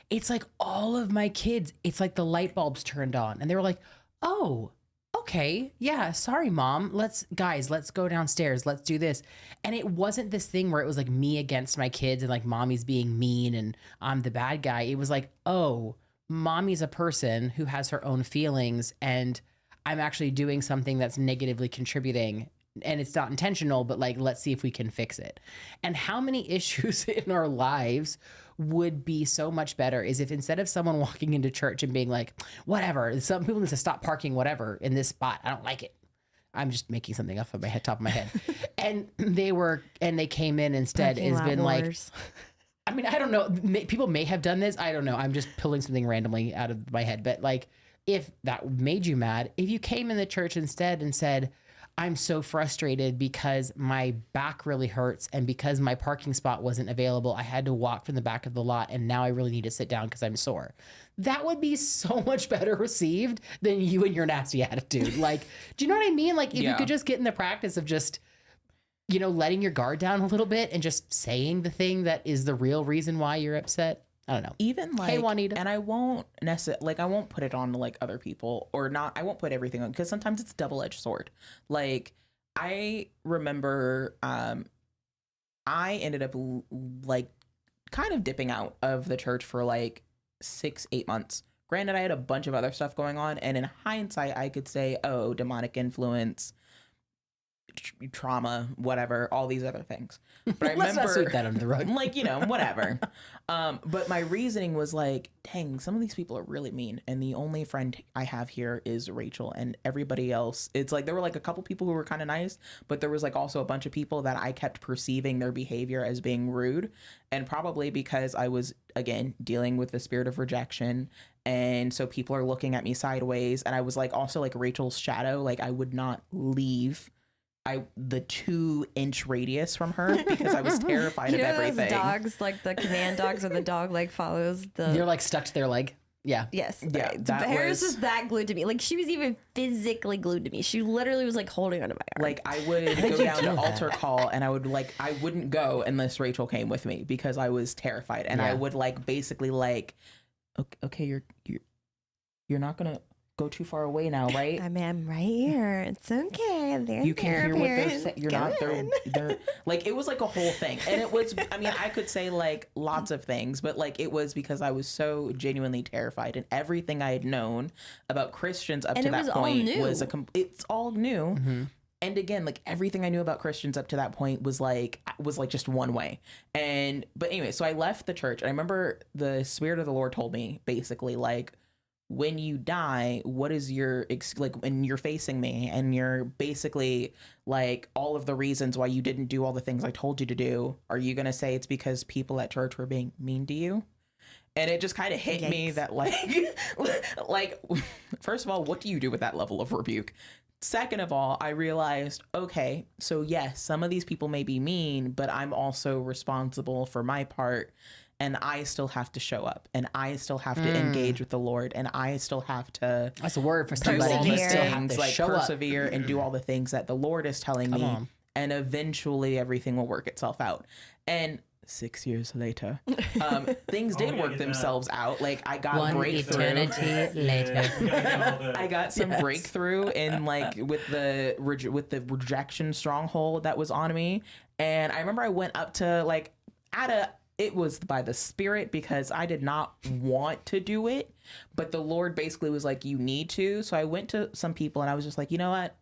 It's like all of my kids, it's like the light bulbs turned on and they were like, oh, okay, yeah, sorry, mom. Let's go downstairs. Let's do this. And it wasn't this thing where it was like me against my kids and like mommy's being mean and I'm the bad guy. It was like, oh, mommy's a person who has her own feelings and I'm actually doing something that's negatively contributing and it's not intentional, but like, let's see if we can fix it. And how many issues in our lives would be so much better is if instead of someone walking into church and being like, whatever, some people need to stop parking whatever in this spot. I don't like it. I'm just making something off of my head, top of my head. And they came in instead Parking has lot been wars. like, I mean, I don't know. People may have done this. I don't know. I'm just pulling something randomly out of my head. But like, if that made you mad, if you came in the church instead and said, I'm so frustrated because my back really hurts and because my parking spot wasn't available, I had to walk from the back of the lot and now I really need to sit down because I'm sore. That would be so much better received than you and your nasty attitude. Like, do you know what I mean? Like, if you could just get in the practice of just, you know, letting your guard down a little bit and just saying the thing that is the real reason why you're upset. I don't know. Even like, hey, Juanita. and I won't necessarily, like, I won't put it on to like other people or not. I won't put everything on because sometimes it's a double-edged sword. Like, I remember I ended up like kind of dipping out of the church for like 6-8 months. Granted, I had a bunch of other stuff going on. And in hindsight, I could say, oh, demonic influence, trauma, whatever, all these other things. But I Let's remember not sweep that under the rug. like, you know, whatever. But my reasoning was like, dang, some of these people are really mean. And the only friend I have here is Rachel, and everybody else, it's like there were like a couple people who were kind of nice, but there was like also a bunch of people that I kept perceiving their behavior as being rude. And probably because I was, again, dealing with the spirit of rejection. And so people are looking at me sideways. And I was like, also like Rachel's shadow, like I would not leave the 2-inch radius from her because I was terrified You of know everything. those dogs, like the command dogs, where the dog like follows the. You're like stuck to their leg. Yeah. Yes. Yeah, right. that Harris was- was that glued to me. Like, she was even physically glued to me. She literally was like holding onto my arm. Like I would go down to altar call and I wouldn't go unless Rachel came with me because I was terrified. And I Yeah. would like basically like, okay, you're not gonna go too far away now, right? I mean, I'm right here. It's okay. They're You can hear what they're parents. saying. You're Go not. on. They're like it was like a whole thing, and it was. I mean, I could say like lots of things, but like it was because I was so genuinely terrified, and everything I had known about Christians up And to it that was all point new. was it's all new. Mm-hmm. And again, like everything I knew about Christians up to that point was like just one way. But anyway, so I left the church. I remember the Spirit of the Lord told me basically like, when you die, what is your like when you're facing me and you're basically like all of the reasons why you didn't do all the things I told you to do, are you going to say it's because people at church were being mean to you? And it just kind of hit me that like first of all, what do you do with that level of rebuke? Second of all, I realized, okay, so yes, some of these people may be mean, but I'm also responsible for my part. And I still have to show up, and I still have to engage with the Lord, and I still have to That's a word for do somebody. all You the still have things, to like show up. persevere and do all the things that the Lord is telling me, on. and eventually everything will work itself out. And 6 years later, things did yeah, work get themselves out. Like I got One breakthrough. eternity later. I got some Yes. breakthrough in like with the rejection stronghold that was on me, and I remember I went up to like it was by the Spirit because I did not want to do it, but the Lord basically was like, you need to. So I went to some people and I was just like, you know what?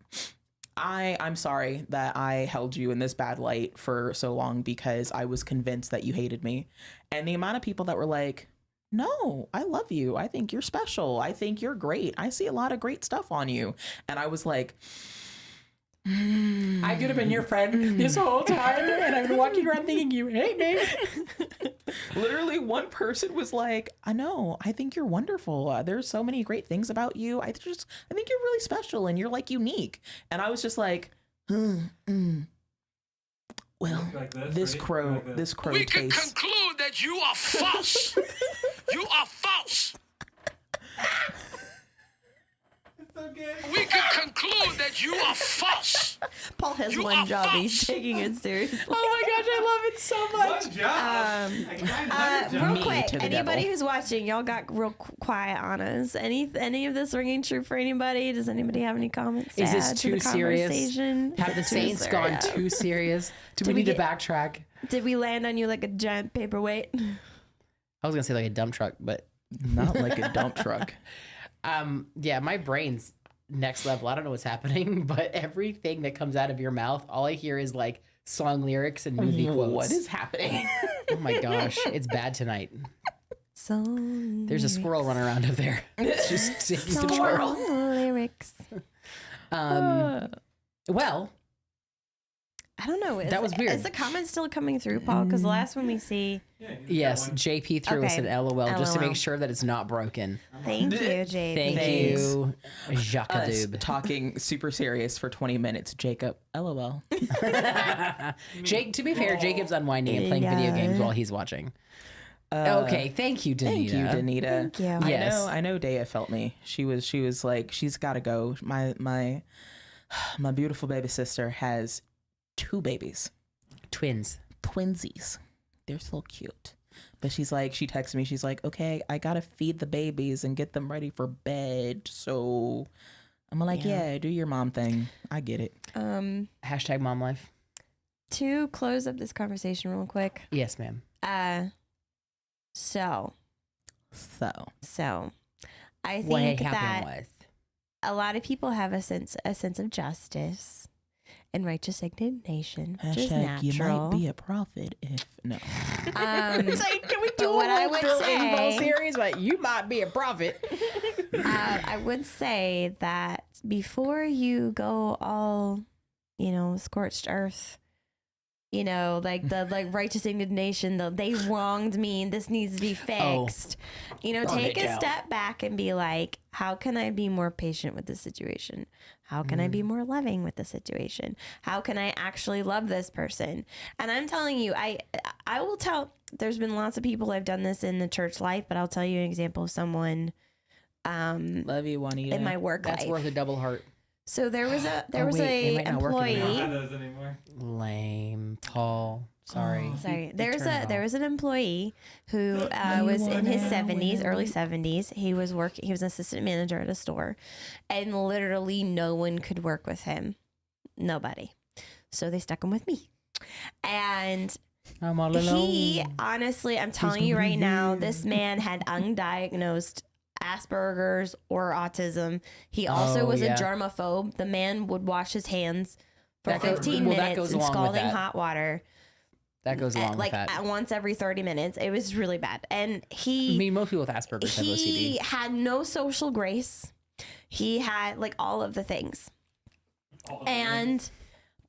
I'm sorry that I held you in this bad light for so long because I was convinced that you hated me. And the amount of people that were like, no, I love you. I think you're special. I think you're great. I see a lot of great stuff on you. And I was like, I could have been your friend this whole time, and I've been walking around thinking you hate me. literally one person was like, I know, I think you're wonderful. There's so many great things about you. I think you're really special and you're like unique. And I was just like, well, Like this ready? crow Like this. this crow We can tastes. conclude that you are false. You are false. It's okay. We can conclude that you are false. Paul has You one are job. He's false. taking it seriously. Oh my gosh, I love it so much. One job. I can find another Real Me job. quick, to the anybody devil. who's watching, y'all got real quiet on us. Any of this ringing true for anybody? Does anybody have any comments? Is to this add to too the serious? conversation? Have Is the it too Saints gone serious? too serious? Do Did we we need to get- backtrack? Did we land on you like a giant paperweight? I was gonna say like a dump truck, but Not like a dump truck. yeah, my brain's next level. I don't know what's happening, but everything that comes out of your mouth, all I hear is like song lyrics and movie quotes. What is happening? Oh my gosh, it's bad tonight. Song There's a squirrel running around up there. It's just taking control. lyrics. Well, I don't know. That was weird. Is the comment still coming through, Paul? Because the last one we see. yes, JP threw us Okay. an LOL just to LOL. make sure that it's not broken. Thank you, JP. Thank Thanks. you, Jacques Us Dube. talking super serious for 20 minutes. Jacob, LOL. Jake, to be fair, Jacob's unwinding and playing video games while he's watching. Okay, thank you, Danita. Thank you, Danita. Thank you. Yes. I know Daya felt me. She was like, she's gotta go. My beautiful baby sister has 2 babies. Twinsies. They're so cute. But she's like, she texted me, she's like, okay, I gotta feed the babies and get them ready for bed. So I'm like, yeah, do your mom thing. I get it. Hashtag mom life. To close up this conversation real quick. Yes, ma'am. So I What think happened that was. a lot of people have a sense of justice and righteous indignation, which is Hashtag, you natural. might be a prophet if no. Can we do what I would say- series? But you might be a prophet. I would say that before you go all, scorched earth, like the righteous indignation, they wronged me and this needs to be fixed. Take a step back and be like, how can I be more patient with the situation? How can I be more loving with the situation? How can I actually love this person? And I'm telling you, I will tell, there's been lots of people I've done this in the church life, but I'll tell you an example of someone Love you, Juanita. in my work That's life. worth a double heart. So there was a wait, they might not work employee. anymore. Not those anymore. Lame, Paul. Sorry. Sorry, He turned it there off. was an employee who was in his 70s, early 70s. He was an assistant manager at a store, and literally no one could work with him, nobody. So they stuck him with me, and I'm all alone. he honestly, I'm telling you right now, this man had undiagnosed Asperger's or autism. He also Oh, was yeah. a germaphobe. The man would wash his hands for That goes- 15 well, that minutes goes in along with scalding that. hot water. That goes along Like with that. once every 30 minutes. It was really bad. And I mean, most people with Asperger's have he OCD. had no social grace. He had like all of the things.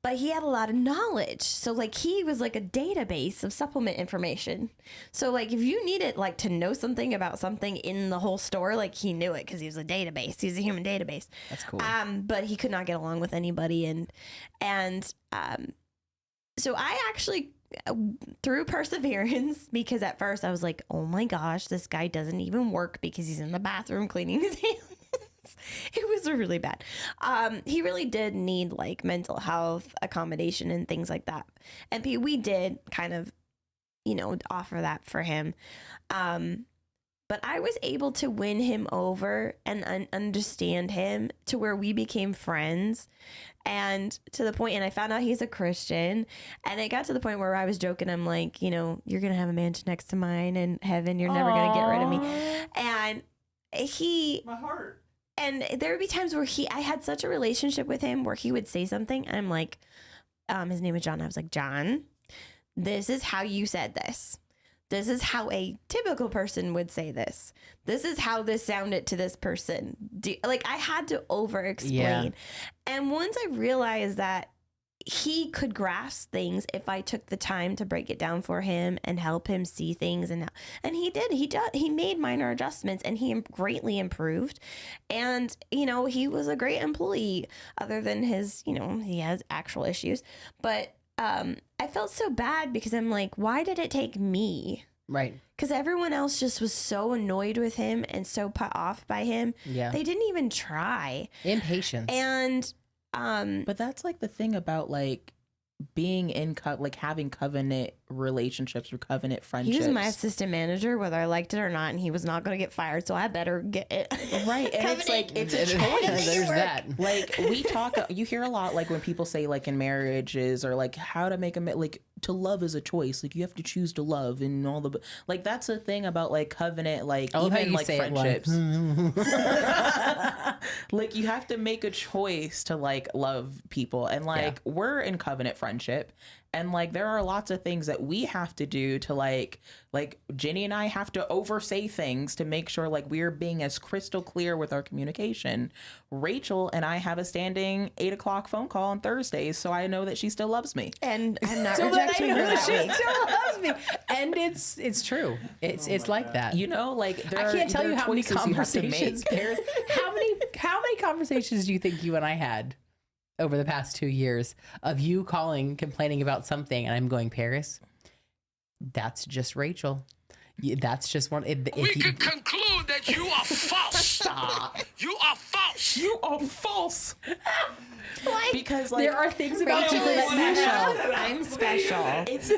But he had a lot of knowledge. So like he was like a database of supplement information. So like if you needed like to know something about something in the whole store, like he knew it because he was a database. He's a human database. That's cool. But he could not get along with anybody. So I actually, through perseverance, because at first I was like, oh my gosh, this guy doesn't even work because he's in the bathroom cleaning his hands. It was really bad. He really did need like mental health accommodation and things like that. And we did kind of, offer that for him. But I was able to win him over and understand him to where we became friends. And to the point, and I found out he's a Christian. And it got to the point where I was joking. I'm like, you're going to have a mansion next to mine in heaven. You're never going to get rid of me. And My heart. and there would be times where I had such a relationship with him where he would say something. And I'm like, his name is John. I was like, John, this is how you said this. This is how a typical person would say this. This is how this sounded to this person. I had to over explain. Yeah. And once I realized that he could grasp things if I took the time to break it down for him and help him see things, and he did. He made minor adjustments and he greatly improved. And he was a great employee, other than his he has actual issues. But I felt so bad because I'm like, why did it take me? Right. Because everyone else just was so annoyed with him and so put off by him. Yeah. They didn't even try. Impatience. And But that's like the thing about like being in having covenant relationships or covenant friendships. he was my assistant manager, whether I liked it or not, and he was not going to get fired, so I better get it. Right. And it's like, it's a There's choice. that. Like we talk, you hear a lot like when people say like in marriages or like how to make like to love is a choice. Like you have to choose to love and all the like that's the thing about like covenant, like I love how even you like say it friendships. Like you have to make a choice to like love people, and like we're in covenant friendship. And like there are lots of things that we have to do to like Jenny and I have to oversay things to make sure like we're being as crystal clear with our communication. Rachel and I have a standing 8:00 phone call on Thursdays, so I know that she still loves me. And I'm not So that I rejecting her know that she week. still loves me, and it's true. It's like that. You know, like I can't tell there you are how many choices you have to conversations make. there's. How many conversations do you think you and I had over the past 2 years of you calling, complaining about something, and I'm going, Paris, that's just Rachel. That's just one. We can conclude that you are false. Stop. You are false. You are false. Because like There are things about Rachel you is that special. I'm special. it's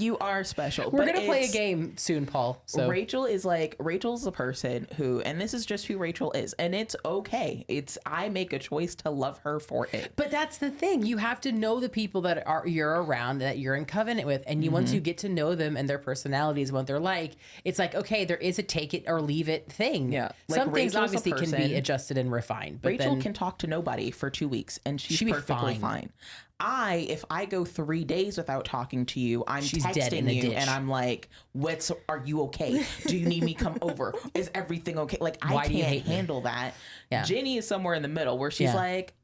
you are special. We're but gonna play a it's- game soon, Paul. So Rachel's a person who, and this is just who Rachel is, and it's okay. I make a choice to love her for it. but that's the thing. You have to know the people that you're around, that you're in covenant with, and once you get to know them and their personalities, what they're like, it's like, okay, there is a take it or leave it thing. Yeah. Like, Some things Rachel's a obviously can be person- adjusted and refined. But Rachel then, can talk to nobody for 2 weeks, and she's She'd be perfectly fine. fine. If I go 3 days without talking to you, I'm She's dead in texting the you, ditch. and I'm like, are you okay? Do you need me come over? Is everything okay? Like, Why I do you can't hate me? handle that. Yeah. Jenny is somewhere in the middle where she's Yeah. like,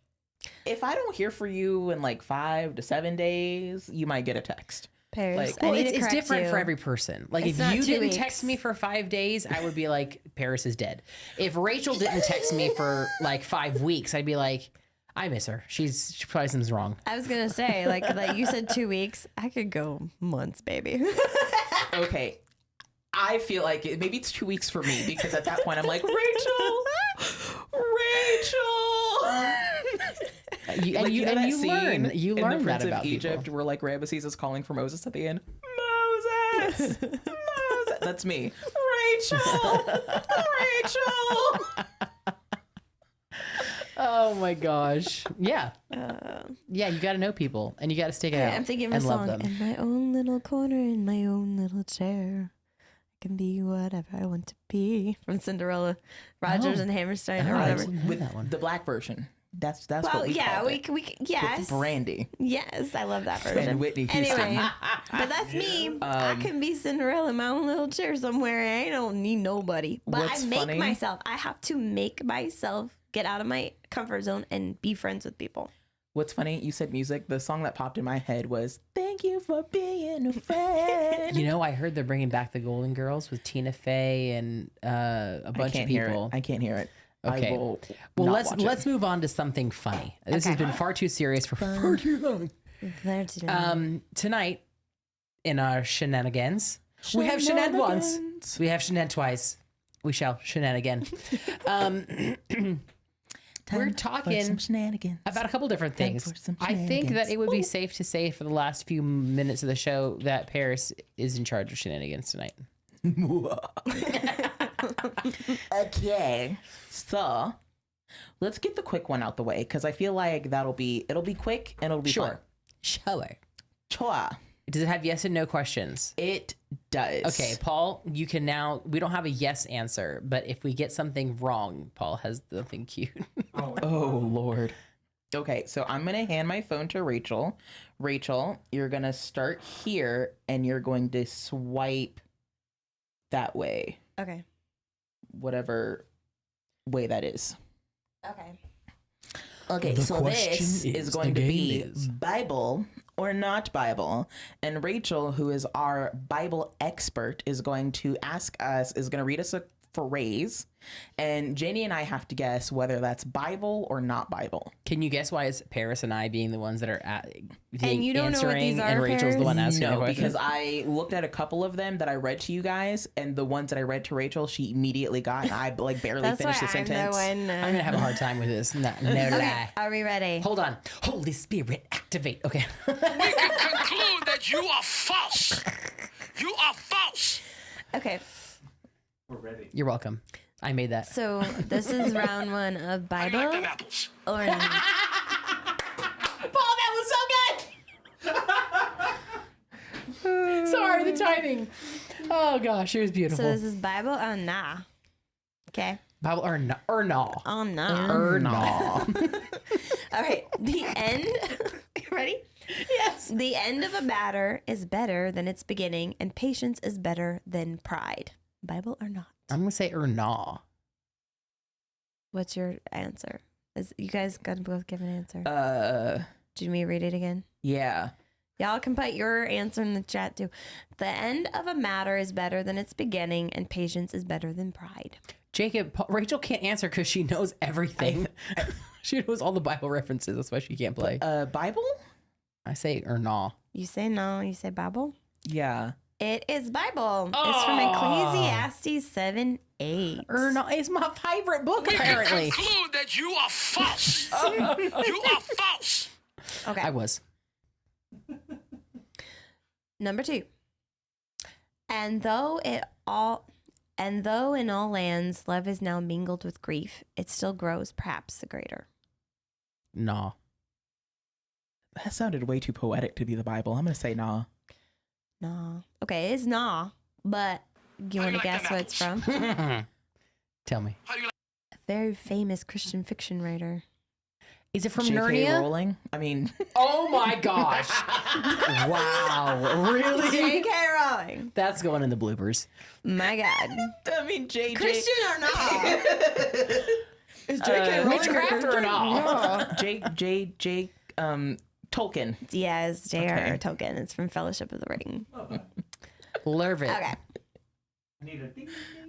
if I don't hear from you in like 5 to 7 days, you might get a text. Paris, Like- I well, need to it's correct different you. for every person. Like It's if not you 2 didn't weeks. text me for 5 days, I would be like, Paris is dead. If Rachel didn't text me for like 5 weeks, I'd be like, I miss her. She probably something's wrong. I was gonna say, like you said, 2 weeks. I could go months, baby. Okay. I feel like maybe it's 2 weeks for me because at that point I'm like, Rachel. You, Like, and you, know and that you scene learn. You in learn the that Prince about of Egypt people. where like Ramesses is calling for Moses at the end. Moses. That's me. Rachel. Oh my gosh. Yeah. Yeah, you got to know people and you got to stick it out. I'm thinking of a and love song. them. In my own little corner, in my own little chair, I can be whatever I want to be. From Cinderella, Rogers Oh. and Hammerstein, or Oh, I whatever. didn't know that one. The black version. That's Well, what we yeah, called it. we yes, With Brandy yes, I love that version. and Whitney Houston. Anyway, but that's me. I can be Cinderella in my own little chair somewhere. I don't need nobody. But What's I make funny- myself. I have to make myself get out of my comfort zone and be friends with people. What's funny, you said music. The song that popped in my head was "Thank You for Being a Friend." You know, I heard they're bringing back the Golden Girls with Tina Fey and a bunch of people. I can't hear it. Okay. I will Well, not let's watch it. let's move on to something funny. This has Okay. been far too serious for far too long. Tonight in our shenanigans, we have shenaned once. We have shenaned twice. We shall shenan again. We're talking shenanigans. about a couple different Time things. for some I think that shenanigans. it would be safe to say for the last few minutes of the show that Paris is in charge of shenanigans tonight. Okay, so let's get the quick one out the way because I feel like it'll be quick and it'll be fun. Sure. Chua. Does it have yes and no questions? It does. Okay, Paul, you can now, we don't have a yes answer, but if we get something wrong, Paul has the thing cute. Oh Lord. Okay, so I'm gonna hand my phone to Rachel. Rachel, you're gonna start here and you're going to swipe that way, Okay. whatever way that is. Okay. Okay, The so question this is is, going the to game be is- Bible or not Bible. And Rachel, who is our Bible expert, is going to read us a phrase. And Janie and I have to guess whether that's Bible or not Bible. Can you guess why it's Paris and I being the ones that are being you don't know what these answering are, and Rachel's the one asking the No, question? because I looked at a couple of them that I read to you guys, and the ones that I read to Rachel, she immediately got, and I like barely That's why finished the I'm sentence. the one. I'm gonna have a hard time with this. No Okay. lie. Are we ready? Hold on. Holy Spirit, activate. Okay. We can conclude that you are false. You are false. Okay. We're ready. You're welcome. I made that. So this is round one of I like Bible them apples. or not. Paul, that was so good. Sorry, the timing. Oh gosh, it was beautiful. So this is Bible or nah. Okay. Bible or no, or no. Oh nah. Or no. All right. The end. You ready? Yes. The end of a matter is better than its beginning, and patience is better than pride. Bible or not? I'm gonna say or nah. What's your answer? You guys got to both give an answer. Do you want me to read it again? Yeah. Y'all can put your answer in the chat too. The end of a matter is better than its beginning, and patience is better than pride. Rachel can't answer because she knows everything. She knows all the Bible references. That's why she can't play. Bible? I say or nah. You say no. You say Bible. Yeah. It is Bible. It's from Ecclesiastes 7:8. Or nah is my favorite book. We can Apparently, conclude that you are false. You are false. Okay. I was. Number 2. And though in all lands love is now mingled with grief, it still grows perhaps the greater. Nah. That sounded way too poetic to be the Bible. I'm going to say nah. Nah. Okay, it's nah, but you want to like guess them what it's from? Tell me. How do you like A very famous Christian fiction writer. Is it from J.K. Narnia? Rowling? I mean, Oh my gosh. Wow. Really? J.K. Rowling. That's going in the bloopers. My God. I mean, J.J. Christian or not? Is J.K. Witchcraft or not? J. Tolkien. Yes, J.R.R. Okay. Tolkien. It's from Fellowship of the Ring. Love it. Okay. I need a ding, ding, ding.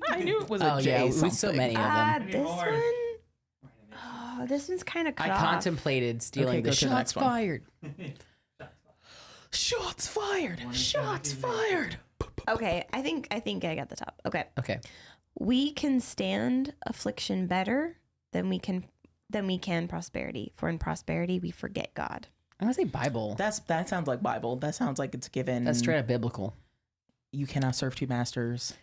I knew it was a Oh J yeah, we so something. many of them. This more. one. Oh, this one's kind of cut I off. contemplated stealing Okay, the go to the shots next one. fired. Shots fired. Shots fired. Okay, I think I got the top. Okay. Okay. We can stand affliction better than we can prosperity. For in prosperity we forget God. I'm gonna say Bible. That sounds like Bible. That sounds like it's given. That's straight up biblical. You cannot serve two masters.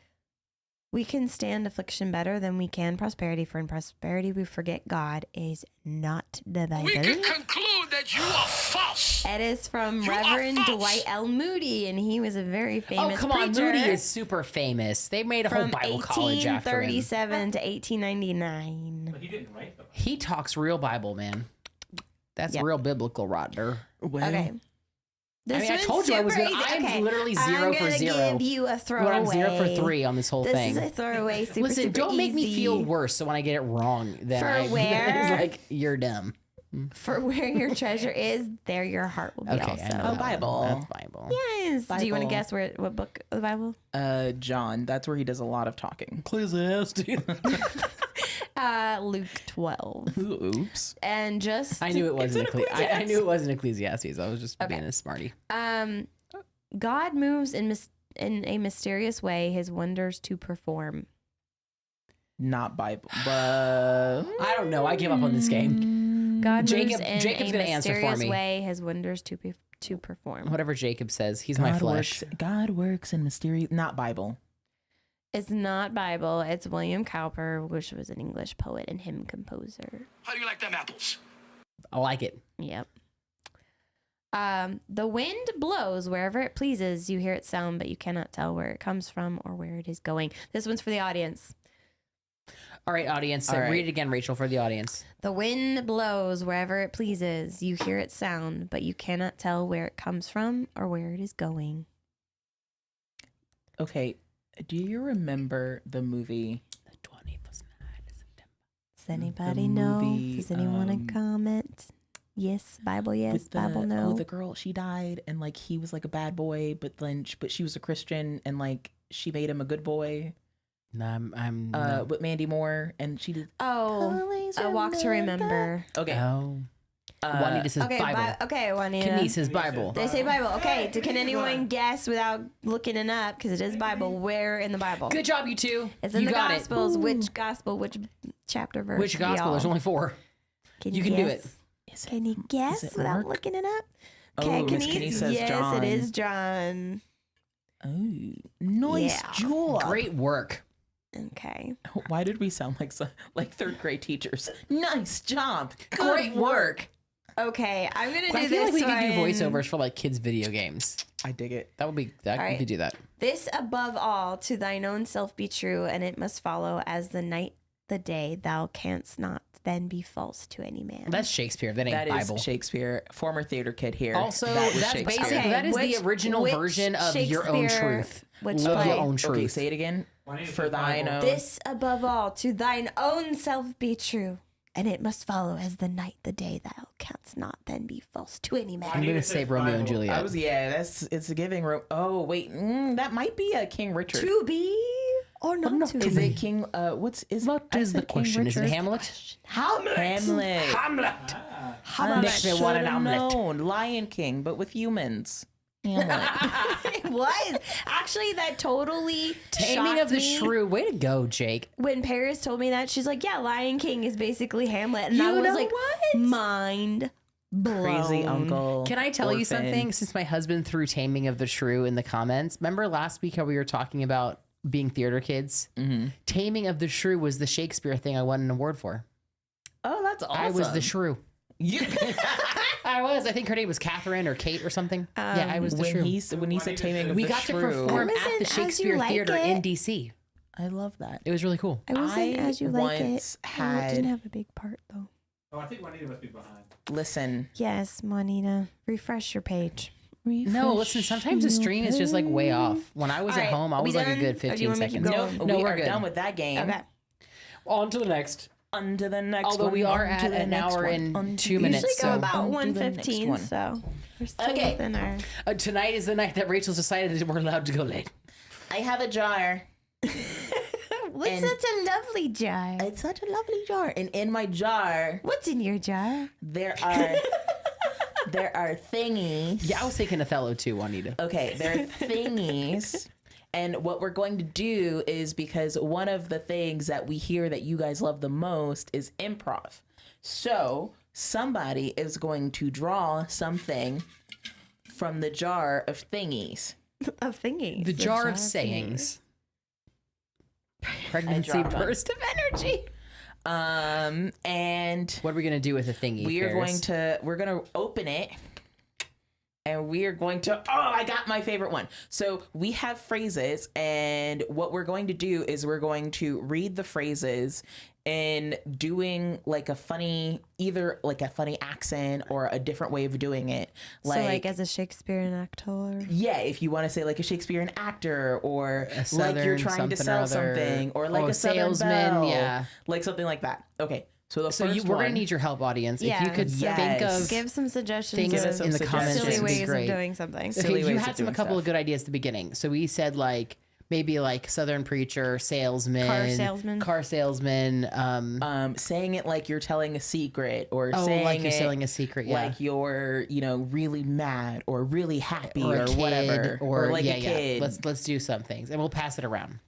We can stand affliction better than we can prosperity. For in prosperity we forget God is not the Bible. We can conclude that you are false. It is from You are Reverend false. Dwight L. Moody, and he was a very famous Oh come on, preacher Moody is super famous. They made a whole from Bible college after him. 1837 to 1899. But he didn't write them. He talks real Bible, man. That's Yep. real biblical, Rodder. Okay. I mean, I told you I was gonna. I'm literally 0 for 0. I'm gonna give you a But throwaway. I'm 0 for 3 on this whole This thing. is a throwaway. Super, Listen, super don't make me easy. feel worse. So when I get it wrong, then For I where? it's like you're dumb. For where your treasure is, there your heart will be Okay, also. I know Oh, that Bible. one. That's Bible. Yes. Do you want to Bible. guess what book of the Bible? John. That's where he does a lot of talking. Ecclesiastes. Luke 12. Oops. And just I knew it wasn't. It's in I knew it wasn't Ecclesiastes. I was just being a smarty. God moves in a mysterious way his wonders to perform. Not Bible, but I don't know. I give up on this game. God Jacob- moves in Jacob's a gonna answer for mysterious me. way his wonders to perform. Whatever Jacob says, he's my flesh. God works in mysterious. Not Bible. It's not Bible. It's William Cowper, which was an English poet and hymn composer. How do you like them apples? I like it. Yep. The wind blows wherever it pleases. You hear its sound, but you cannot tell where it comes from or where it is going. This one's for the audience. All right, audience. All right. Read it again, Rachel, for the audience. The wind blows wherever it pleases. You hear its sound, but you cannot tell where it comes from or where it is going. Okay. Do you remember the movie? The 21st night of September. Does anybody know? movie, Does anyone want to comment? Yes, Bible, yes, with the, Bible, no. Oh, the girl, she died, and like he was like a bad boy, but then but she was a Christian, and like she made him a good boy. No, I'm no. With Mandy Moore, and she did. A Walk to Remember. Okay. Oh. Juanita says Okay, Bible. okay, Juanita. Kenise says Bible. They say Bible. Okay, can anyone guess without looking it up, because it is Bible, where in the Bible? Good job, you two. It's in you the got Gospels. it. Which Gospel, which chapter, verse? Which gospel? There's only 4. Can you can do it. Is it- Can you guess it without Mark? looking it up? Oh, Okay, Miss Kenny says yes, John. it is John. Oh, nice Yeah. job. Great work. Okay. Why did we sound like third grade teachers? Nice job. Great work. Okay, I'm gonna do I feel this like we could do one. voiceovers for like kids' video games. I dig it. That would be that. All We right. could do that. This above all, to thine own self be true, and it must follow as the night the day thou canst not then be false to any man. That's Shakespeare. That ain't That is Bible. Shakespeare. Former theater kid here. Also, That was that's Shakespeare. basically that is Which- the original which version of your own Shakespeare- truth. which Of play? your own truth. Okay, say it again. Juanita For said thine Bible. own. This above all, to thine own self be true, and it must follow as the night the day thou canst not then be false to any I'm man. gonna Juanita say said Romeo and Bible. Juliet. It's a giving. Oh wait, that might be a King Richard. To be or not not to to Is be. it King? What is the question? Is it Richard? Hamlet? Hamlet. Hamlet. I Next we want an should've omelet. known. Lion King, but with humans. Hamlet. It was actually that totally Taming shocked of the me. Shrew. Way to go, Jake. When Paris told me that, she's like, "Yeah, Lion King is basically Hamlet," and You I was know like, what? mind blown. Crazy uncle. Can I tell you orphan. something? Since my husband threw Taming of the Shrew in the comments, remember last week how we were talking about being theater kids? Mm-hmm. Taming of the Shrew was the Shakespeare thing I won an award for. Oh, that's awesome. I was the shrew. You- I was. I think her name was Catherine or Kate or something. Yeah, I was the when shrew. he said taming of We the got to shrew. perform I at wasn't the As You Shakespeare Like Theater It. in DC. I love that. It was really cool. I wasn't as you like once it. I had- didn't have a big part though. Oh, I think Juanita must be behind. Listen. Yes, Monina, refresh your page. No, listen, sometimes the stream is just like way off. When I was All at right, home, I we was like a done? good Or do you 15 want me to seconds. go No, on? No, we we're are good. done with that game. Okay. On to the next. On to the next Although one. we are on to at the an next hour one, and on to 2 the minutes, Usually go so- about on to the next 1:15, one. so we're still Okay. within our. Tonight is the night that Rachel's decided that we're allowed to go late. I have a jar. What's And- such a lovely jar? It's such a lovely jar. And in my jar, What's in your jar? there are thingies. Yeah, I was thinking Othello too, Juanita. Okay, there are thingies. And what we're going to do is, because one of the things that we hear that you guys love the most is improv. So somebody is going to draw something from the jar of thingies. Of thingies. The jar of sayings. Pregnancy dropped one. burst of energy. And What are we gonna do with the thingy? we are Paris? we're going to open it. And we are going to, I got my favorite one. So we have phrases, and what we're going to do is we're going to read the phrases and doing like a funny, either like a funny accent or a different way of doing it. So like as a Shakespearean actor. Yeah, if you want to say like a Shakespearean actor, or like Southern you're trying to something sell or other, something, or like or a Southern salesman, belle, yeah. like something like that. Okay, so the So first we're one, gonna need your help, audience. Yeah, If you could so think Yes. of Give some suggestions things us in some the comments, silly that would be ways of great. doing something. Silly Okay, you ways had of some a doing couple stuff. of good ideas at the beginning. So we said like maybe like Southern preacher, salesman, car salesman. saying it like you're telling a secret, or Oh, saying like you're it selling a secret, yeah. like you're really mad or really happy or or, a kid, whatever, or like yeah, a kid. yeah. Let's do some things, and we'll pass it around.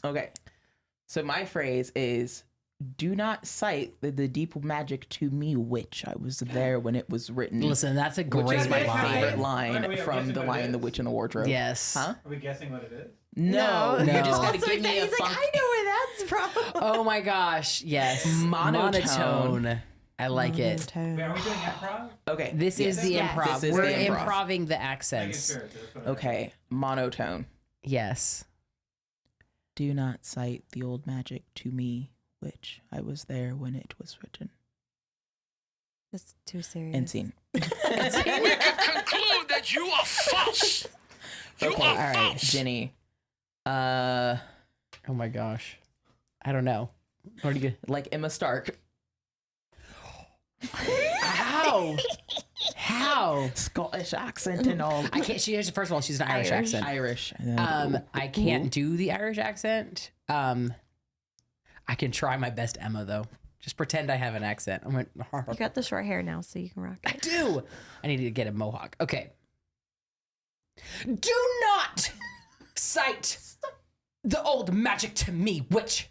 Okay, so my phrase is, "Do not cite the deep magic to me, witch. I was there when it was written." Listen, that's a which great is my line. favorite line Wait, I'm from guessing The what it Lion, the is? Witch, and the Wardrobe. Yes. Huh? Are we guessing what it is? No, No. you just gotta Also give me a he's like, funk. I know where that's from. Oh my gosh, yes. Monotone. Monotone. I like it. Wait, are we doing improv? Okay, This is the Yes. improv. This is We're the improv. improving the Making accents. sure. That's what I Okay, monotone. Yes. Do not cite the old magic to me, witch. I was there when it was written. That's too serious. End scene. We can conclude that you are false. You Okay, are all right, false. Jenny. Oh my gosh. I don't know. What do you get? Like Emma Stark. How? How? Scottish accent and all. I can't. First of all, she's an Irish accent. Irish. I can't do the Irish accent. I can try my best Emma though. Just pretend I have an accent. I went. You got the short hair now, so you can rock I it. do. I need to get a mohawk. Okay. Do not cite the old magic to me, witch.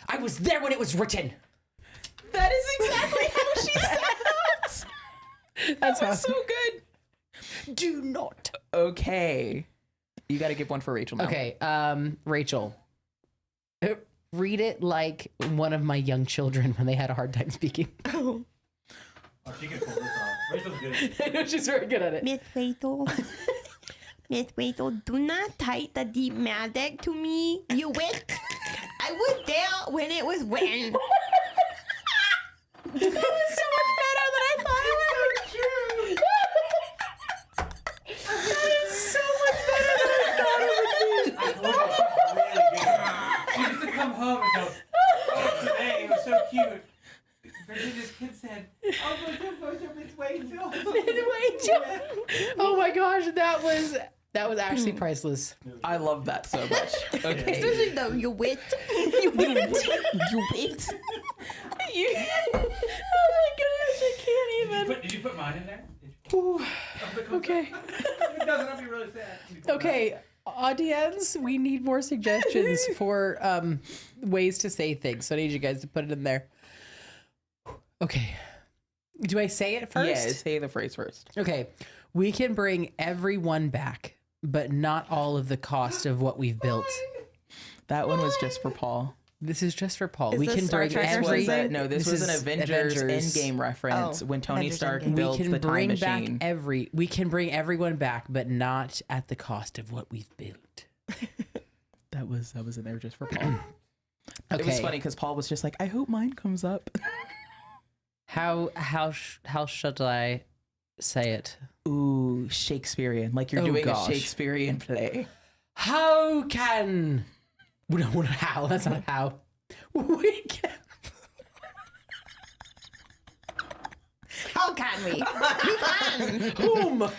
I was there when it was written. That is exactly how she sounds. That's That was so good. Do not. Okay. You got to give one for Rachel now. Okay, Rachel. Read it like one of my young children when they had a hard time speaking. Oh, she can pull this off. Rachel's good. I know she's very good at it. Miss Rachel. Miss Rachel, do not tie the deep magic to me, you witch. I was there when it was when. That was so much better than I thought it was. That is so much better than I thought it would be. She used to come home and go, oh, today it was so cute. Virginia's kid said, oh, it's way too. Oh my gosh, that was actually priceless. I love that so much. Okay. Especially though, you wit. You wait. Oh my gosh, I can't even. Did you put mine in there? Okay. It doesn't have to be really sad. Okay, audience, we need more suggestions for ways to say things. So I need you guys to put it in there. Okay. Do I say it first? Yeah, say the phrase first. Okay. We can bring everyone back, but not all of the cost of what we've built. That one was just for Paul. This is just for Paul. Is We this can Star bring Trek or every. something? No, this was an is Avengers Endgame reference Oh, when Tony Avengers Stark Endgame. builds We can the time bring machine. back we can bring everyone back, but not at the cost of what we've built. That was in there just for Paul. Okay. It was funny because Paul was just like, I hope mine comes up. How should I say it? Ooh, Shakespearean. Like you're Oh, doing gosh. a Shakespearean play. How can? No, how? That's not how. We can. How can we? Whom?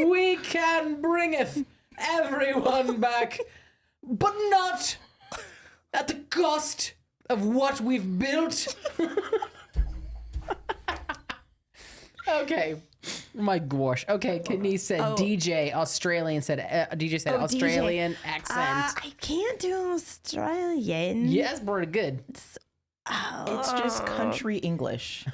We can bringeth everyone back, but not at the cost of what we've built. Okay. My gosh. Okay, Kenise said DJ Australian said DJ said Australian accent. I can't do Australian. Yeah, that's pretty good. It's just country English.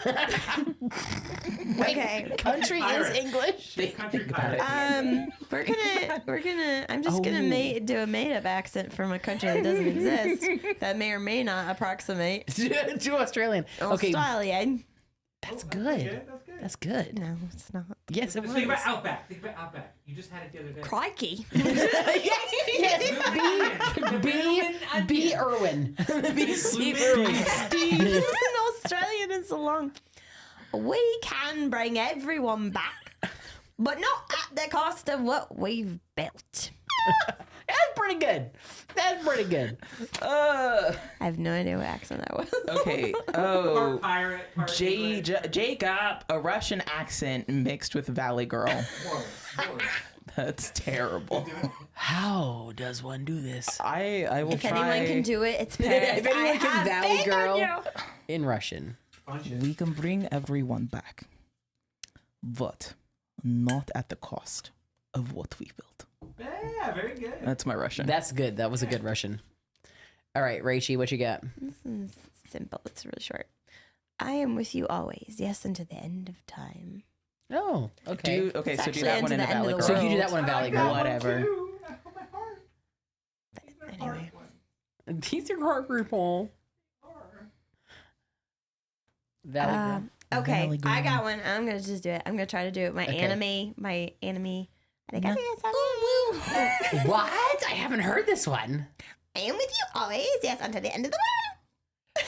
Okay. Country is English. Country pirate. We're gonna. I'm just gonna do a made-up accent from a country that doesn't exist. That may or may not approximate Do Australian. Okay, Australian. that's Yeah, good. that's good. That's good. No, it's not. Yes, it was. Think about Outback. Think about Outback. You just had it the other day. Crikey. Yes, B. Irwin. B. Steve Irwin. Steve. An Australian is so long. We can bring everyone back, but not at the cost of what we've built. That's pretty good. That's pretty good. I have no idea what accent that was. Okay. Part Oh, pirate, part English. Jacob, a Russian accent mixed with Valley Girl. Horrible. That's terrible. How does one do this? I will If try. anyone can do it, it's Paris. If anyone I can have Valley faith in Girl you. in Russian. Bunch of- We can bring everyone back, but not at the cost of what we built. Yeah, very good. That's my Russian. That's good. That was a good Russian. All right, Raichi, what you got? This is simple. It's really short. I am with you always, yes, unto the end of time. Oh, okay. Okay, It's so do actually that one into in the a end of Valley the Girl. So world. you do that one in Valley Girl. Whatever. Anyway. These are hard people. Valley Girl. Okay, Valley Girl. I got one. I'm gonna just do it. I'm gonna try to do it. My Okay. anime. I think I What? I haven't heard this one. I am with you always, yes, until the end of the world.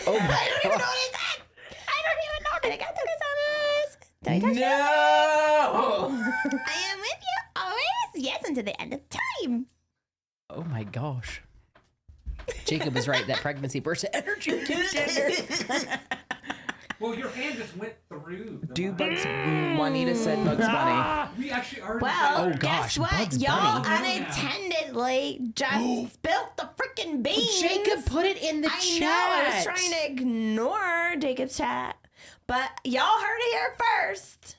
Oh my I don't even know god. what it said. I don't even know. Did I got Did I touch it? No. I am with you always, yes, until the end of time. Oh my gosh. Jacob was right. That pregnancy burst of energy kicked in her. Well, your hand just went through. the Do line. Bugs. Juanita said Bugs Bunny. We actually already. Well, Oh, guess gosh, what? Bugs Y'all Bunny. unattendedly just spilled the freaking beans. Jacob put it in the I chat. know. I was trying to ignore Jacob's chat, but y'all heard it here first.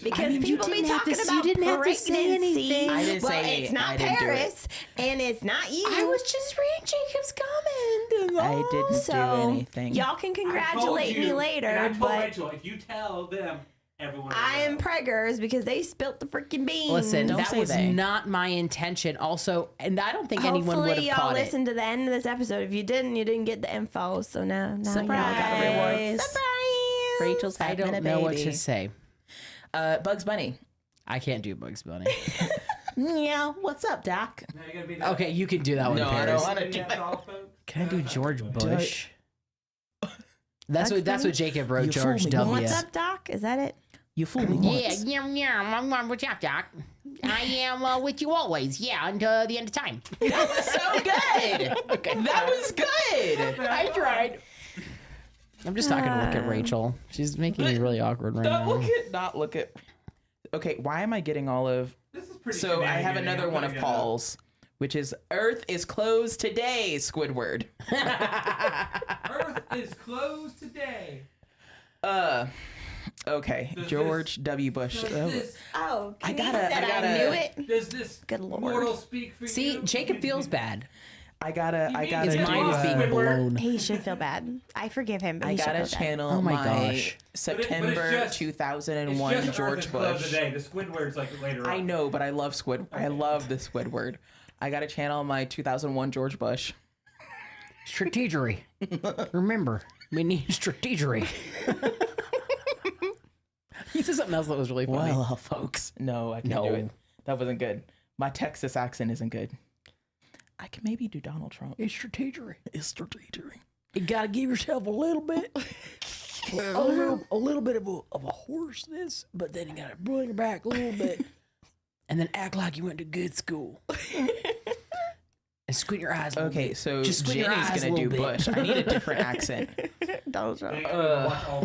Because I mean, you people be didn't have talking to- you about didn't have to say pregnancy. anything. I didn't well, say it's it. not I didn't do it. Paris, and it's not you. I was just reading Jacob's comment. I didn't so do anything. y'all can congratulate me later, And I told but Rachel, if you tell them, everyone. I am preggers because they spilt the freaking beans. Listen, Don't that say was they. not my intention. Also, and I don't think anyone would Hopefully have y'all caught it. listened to the end of this episode. If you didn't, you didn't get the info. So now y'all got a reward. Surprise. Surprise! Rachel's I having don't a know what baby. to say. Bugs Bunny. I can't do Bugs Bunny. Yeah, what's up, Doc? Now you gotta be the, Okay, you can do that one, No, I Paris. don't want to do That's that. all, folks. Can I do George Bush? That's That's what Jacob wrote. You George fool me. W. What's up, Doc? Is that it? You fooled me once. What's up, Doc? I am with you always. Yeah, until the end of time. That was so good. Okay. That was good. I tried. I'm just not gonna look at Rachel. She's making me really awkward right now. Not look at. Okay, why am I getting all of? This is pretty. So I have shenanigan-y. another I'm one gonna of get Paul's, which is Earth is closed today, Squidward. Earth is closed today. Okay, Does George W. Bush. Does this, Oh, I Kenny gotta- said I gotta- knew it. does this Good lord. mortal speak for See, you? Jacob feels bad. I gotta His Yeah, mind is yeah. being Squidward. blown. He should feel bad. I forgive him, but I he should gotta feel bad. channel Oh my my gosh. September just- 2001 it's just George Earth is closed Bush. today. The Squidward's like later on. I know, but I love Squid. I love the Squidward. I gotta channel my 2001 George Bush. Strategery. Remember, we need strategery. He said something else that was really funny. Well, folks, no, I can't do No. it. That wasn't good. My Texas accent isn't good. I can maybe do Donald Trump. It's strategery. It's strategery. You gotta give yourself a little bit, a little bit of a hoarseness, but then you gotta bring it back a little bit, and then act like you went to good school. And squint your eyes. A little Okay, bit. so Just squint your Jenny's eyes a gonna do little bit. Bush. I need a different accent. Donald Trump.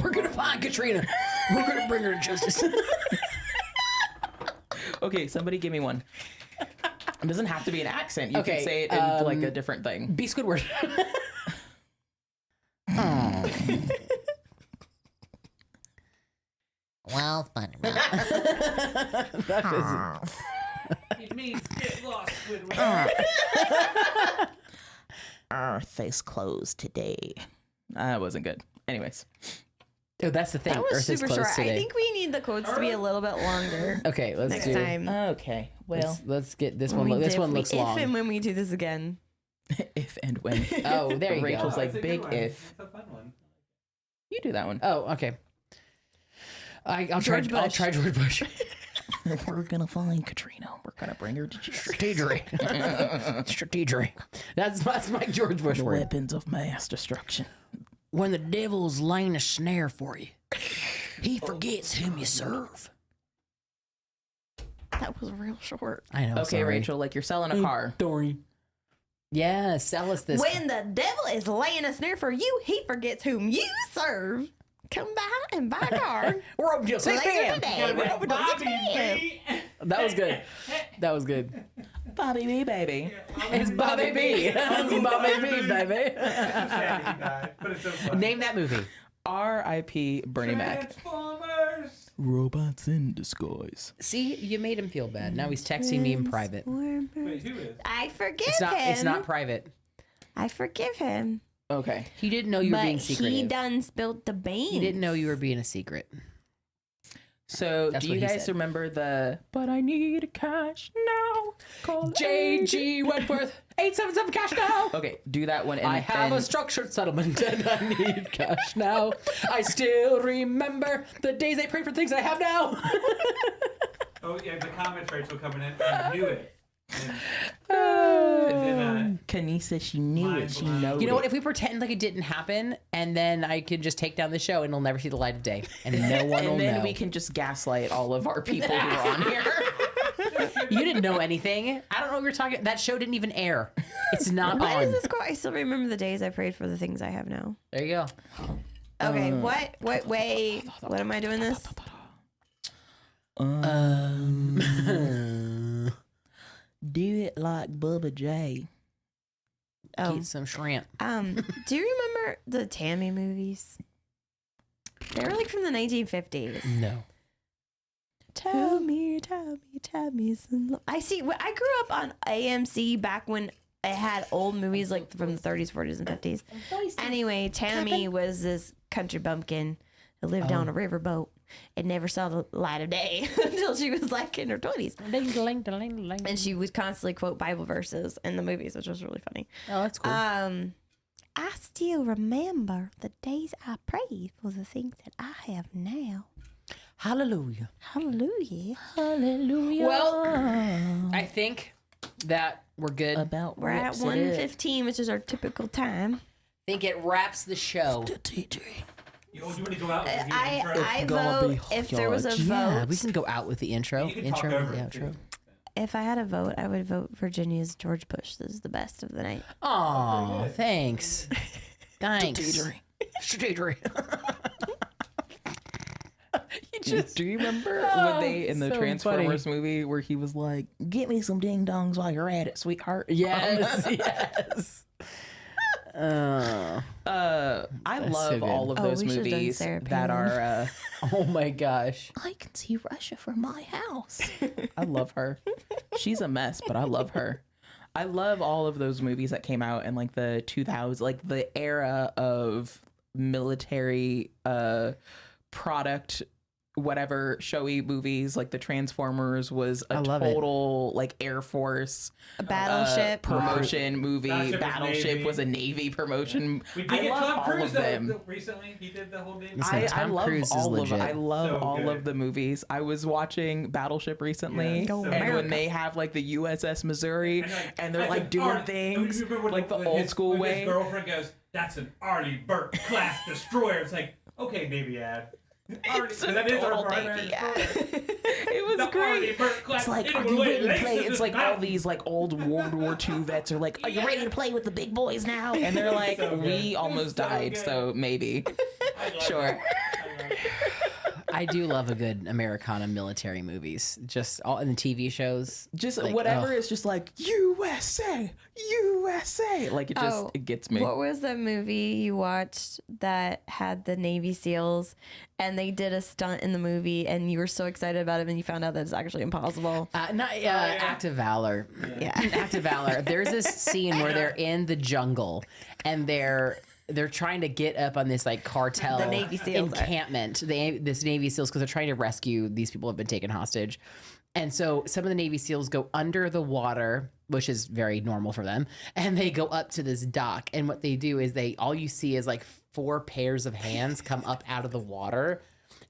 We're gonna find Katrina. We're gonna bring her to justice. Okay, somebody give me one. It doesn't have to be an accent. You Okay, can say it in like a different thing. Be Squidward. Well, funny. It means get lost, Squidward. Earth is closed today. That wasn't good. Anyways. Oh, that's the thing. That was Earth is super closed short. today. I think we need the quotes to be a little bit longer Okay, let's next do. time. Okay. Well, Let's get this When one. we This do- one looks if long. and when we do this again. if and when. Oh, there you Rachel's go. like It's a good big one. if. It's a fun one. You do that one. Oh, okay. I'll George try. I'll Bush. try George Bush. We're gonna find Katrina. We're gonna bring her to justice. Strategery. Strategery. That's my George Bush word. Weapons of mass destruction. When the devil's laying a snare for you, he forgets whom you serve. That was real short. I know. Okay, sorry. Rachel, like you're selling a car. Story. Yeah, sell us this. When the devil is laying a snare for you, he forgets whom you serve. Come by and buy a car. We're open till 6 Later p.m. today. We're open till 6 Bobby p.m. B. That was good. That was good. Bobby B, baby. It's Bobby B. It's Bobby B, baby. Sad he died, but it's so funny. Name that movie. R.I.P. Bernie Mac. Transformers. Robots in disguise. See, you made him feel bad. Now he's texting me in private. Wait, who is? I forgive It's not. him. It's not private. I forgive him. Okay. He didn't know you were But being he secretive. done spilled the beans. He didn't know you were being a secret. So, That's do what you he guys said. remember the "But I need cash now"? Call J.G. Wentworth, 877 cash now. Okay, do that one. And, I have a and- structured settlement and I need cash now. I still remember the days I prayed for things I have now. Oh yeah, the comments Rachel coming in. I knew it. And then, Kanisa, she knew it. She knows. You know what? If we pretend like it didn't happen, and then I could just take down the show, and it'll never see the light of day, and no one will And then know. we can just gaslight all of our people who are on here. You didn't know anything. I don't know what you're talking. That show didn't even air. It's not What is on. this quote? I still remember the days I prayed for the things I have now. There you go. Okay, what way? What am I doing this? Do it like Bubba J. Oh, Eat some shrimp. do you remember the Tammy movies? They were like from the 1950s. No. Tell me some love. I see. I grew up on AMC back when it had old movies like from the 30s, 40s, and 50s. Anyway, Tammy was this country bumpkin that lived on a riverboat and never saw the light of day until she was like in her 20s. And she would constantly quote Bible verses in the movies, which was really funny. Oh, that's cool. I still remember the days I prayed for the things that I have now. Hallelujah. Hallelujah. Hallelujah. Well, I think that we're good. About We're at rips it. 1:15, which is our typical time. I think it wraps the show. You want to go out? With the I intro? vote if there was a Yeah, vote. we can go out with the intro. You can talk Intro, over the it, outro. too. If I had a vote, I would vote Virginia's George Bush. This is the best of the night. Oh, thanks. Thanks. Strategery. Do you remember when they in the so Transformers movie where he was like, "Get me some ding dongs while you're at it, sweetheart"? Yes, yes. I That's love so good. all of Oh, those we should've done movies Sarah that Palin. are. Oh my gosh. I can see Russia from my house. I love her. She's a mess, but I love her. I love all of those movies that came out in like the 2000s, like the era of military product, whatever showy movies. Like the Transformers was a love it. total like Air Force A battleship. promotion movie. Battleship was Battleship Navy. was a Navy promotion. We did I get love Tom all Cruise of them. though, recently. He did the whole thing. Listen, I Tom love Cruise is all of legit. I love So all good. of the movies. I was watching Battleship recently, Yeah, so and America. when they have like the USS Missouri, and they're like doing things like the when old school when way. His girlfriend goes, "That's an Arleigh Burke class destroyer." It's like, okay, Navy ad. It's a That is our total primary Navy ad. destroyer. It was The Arleigh great. Burke class. It's like, it are will you lay ready to legs play? to It's the like all mountain. these like old World War II vets are like, are you ready to play with the big boys now? And they're like, So good. we almost So died, good. so maybe. I love Sure. it. I love it. I do love a good Americana military movies. Just all in the TV shows. Just Like, whatever ugh. is just like USA, USA. Like it just it gets me. What was that movie you watched that had the Navy SEALs and they did a stunt in the movie and you were so excited about it and you found out that it's actually impossible? Act of Valor. Yeah. Act of Valor. There's this scene where they're in the jungle and they're trying to get up on this like cartel The Navy SEALs are. encampment. This Navy SEALs because they're trying to rescue these people who have been taken hostage. And so some of the Navy SEALs go under the water, which is very normal for them, and they go up to this dock. And what they do is all you see is like 4 pairs of hands come up out of the water,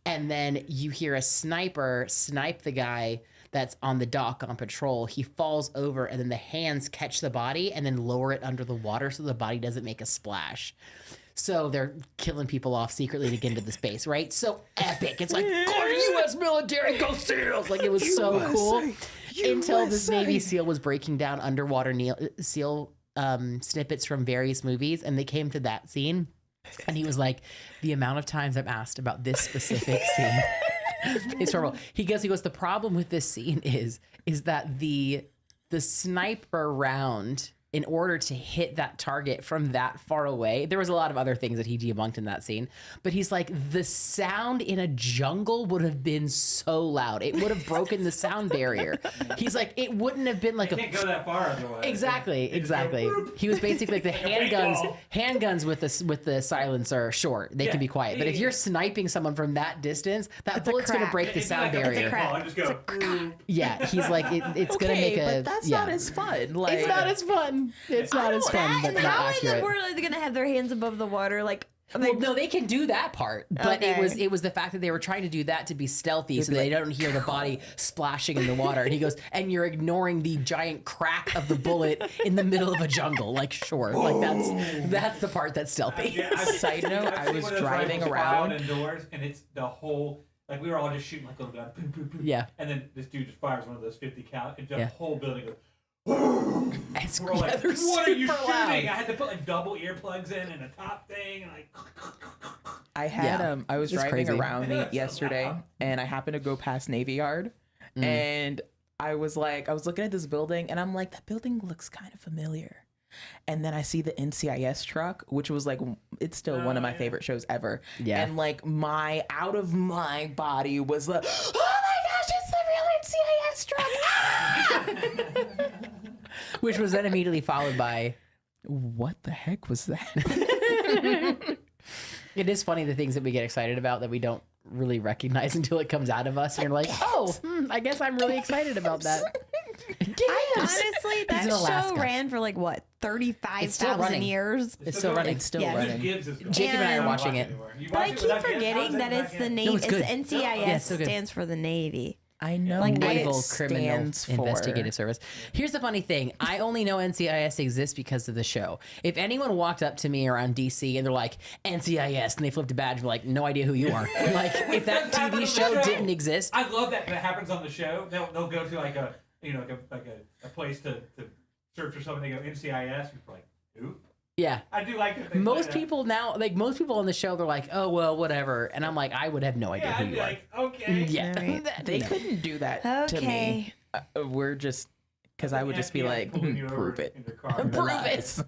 and then you hear a sniper snipe the guy that's on the dock on patrol. He falls over, and then the hands catch the body and then lower it under the water so the body doesn't make a splash. So they're killing people off secretly to get into the space, right? So epic. It's like, go U.S. military, go SEALs. Like, it was so cool. Until this Navy SEAL was breaking down underwater SEAL snippets from various movies, and they came to that scene. And he was like, the amount of times I'm asked about this specific scene is horrible. He goes, the problem with this scene is that the sniper round, in order to hit that target from that far away, there was a lot of other things that he debunked in that scene. But he's like, the sound in a jungle would have been so loud. It would have broken the sound barrier. He's like, it wouldn't have been like You can't go that far otherwise. Exactly. You just go, "Boop." He was basically like the Like a paintball. handguns with the silencer, sure, they can be quiet. But if you're sniping someone from that distance, that bullet's going to crack. break the It's sound like a barrier. paintball, and just go, "Boop." Yeah, he's like, it's going to make a. but that's yeah. not as fun. Like It's not as fun. It's not as fun, but And not how in the accurate. world are they going to have their hands above the water? Like, Well, no, they can do that part, but Okay. it was the fact that they were trying to do that to be stealthy, so they don't hear the body splashing in the water. And he goes, and you're ignoring the giant crack of the bullet in the middle of a jungle. Like, sure, like that's the part that's stealthy. Yeah, I've Side seen- note, I've I seen was one of those driving rifles around. out indoors, and it's the whole. Like we were all just shooting like little guns, boom, boom, boom. Yeah. And then this dude just fires one of those 50 cal, and the Yeah. whole building goes. It's, We're all like, they're what are you super shooting? loud. I had to put like double earplugs in and a top thing, and like. I had Yeah. I was It's driving crazy. around That's so yesterday loud. and I happened to go past Navy Yard and I was looking at this building and I'm like, that building looks kind of familiar. And then I see the NCIS truck, which was like, it's still one of my favorite shows ever. Yeah. And like out of my body was like, oh my gosh, it's the real NCIS truck. Which was then immediately followed by. What the heck was that? It is funny the things that we get excited about that we don't really recognize until it comes out of us, and you're like, oh, I guess I'm really excited about that. Honestly, that in show Alaska. ran for like what, running. 35,000 years. It's still running. It's still Yes. running. Gibbs is gone. Jacob and I are And- watching it. You But I watch it keep without Gibbs? How's forgetting that without it's the Gibbs? Navy. it's It's good. NCIS Yeah, it's so good. stands for the Navy. I know Like, what Naval it Criminal stands for. Investigative Service. Here's the funny thing. I only know NCIS exists because of the show. If anyone walked up to me around DC and they're like, NCIS, and they flipped a badge, I'm like, no idea who you are. Like, if that TV show didn't exist. I love that happens on the show. They'll go to like a a place to search for something. They go NCIS. You're like, who? Yeah. I do like that. They play Most that. people now, like most people on the show, they're like, oh, well, whatever. And I'm like, I would have no idea Yeah, who I'd you be are. like, okay. Yeah. Right. They couldn't do that to me. Okay. We're just because I would just be FBI like, pulling you prove over it. in their car. Prove it.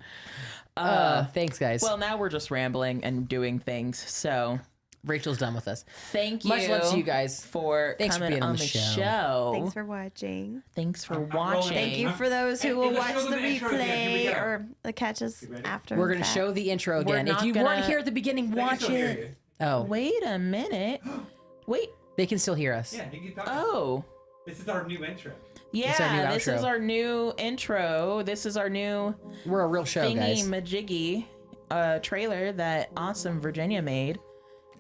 Thanks, guys. Well, now we're just rambling and doing things. So Rachel's done with us. thank you. Much love to you guys. for Thanks for coming being on on the the show. show. Thanks for watching. Thanks for I'm watching. rolling. Thank you for those who And will let's watch show the them the intro again. Here we replay go. or catch us You ready? after. We're going to the show fact. the intro We're again. If not you gonna- weren't here at the beginning, They can watch still hear it. you. Oh, Wait a minute. Wait. they can still hear us. Yeah, you can talk. Oh. This is our new intro. Yeah, new this outro. is our new intro. This is our new We're a real show, thingy guys. majiggy trailer that Awesome Virginia made.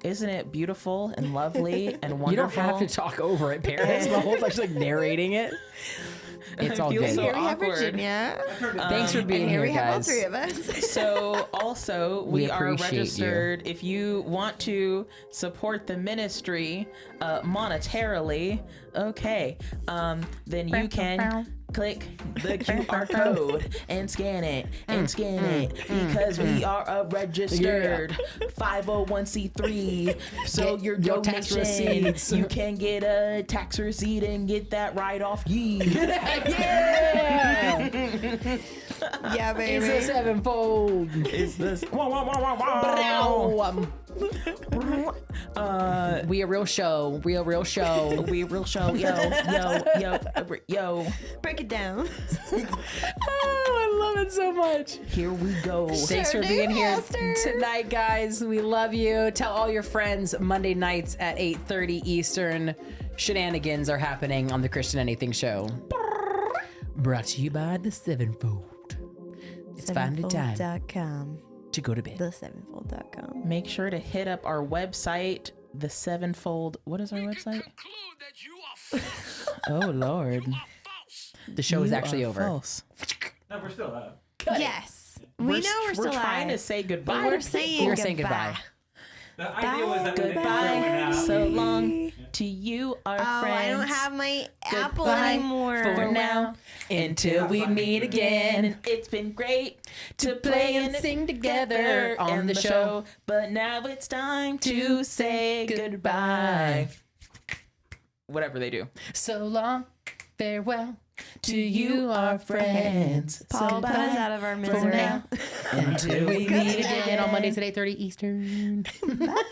Isn't it beautiful and lovely and wonderful? You don't have to talk over it, Paris. The whole just like narrating it. It's I all feel good. so Here we have awkward. Virginia. Thanks for being And here here, we have all guys. three of us. So also We we are appreciate you. registered. If you want to support the ministry monetarily, okay, then you can click the QR code and scan it because we are a registered 501c3. So your Your tax donation, receipts. you can get a tax receipt and get that right off ye. Yeah! Yeah, It's a baby. sevenfold. Is this? Wow, wow, wow, wow, wow. We a real show. Real show. We real show, yo. Break it down. Oh, I love it so much. Here we go. Thanks Sure for do, being here Master. tonight, guys. We love you. Tell all your friends Monday nights at 8:30 Eastern. Shenanigans are happening on the Christian Anything Show. Brought to you by the Sevenfold. It's finally time Sevenfold.com. to go to bed. The7fold.com. Make sure to hit up our website, the Sevenfold. What is our website? Conclude that you are false. Oh Lord, You are false. The show is You actually are over. false. No, we're still up. Yes. We know we're still trying to live, say goodbye. but to we're saying We're goodbye. saying goodbye. The idea was that when the intro Goodbye. went out, So long to you, our Oh, friends. I don't have my Apple Goodbye anymore. for now until we meet again. It's been great to play and sing together on in the show. but now it's time to say goodbye. Whatever they do. So long, farewell to you, our friends. Paul, put us out of our misery. now. Until we meet again on Mondays at 8:30 Eastern. Bye.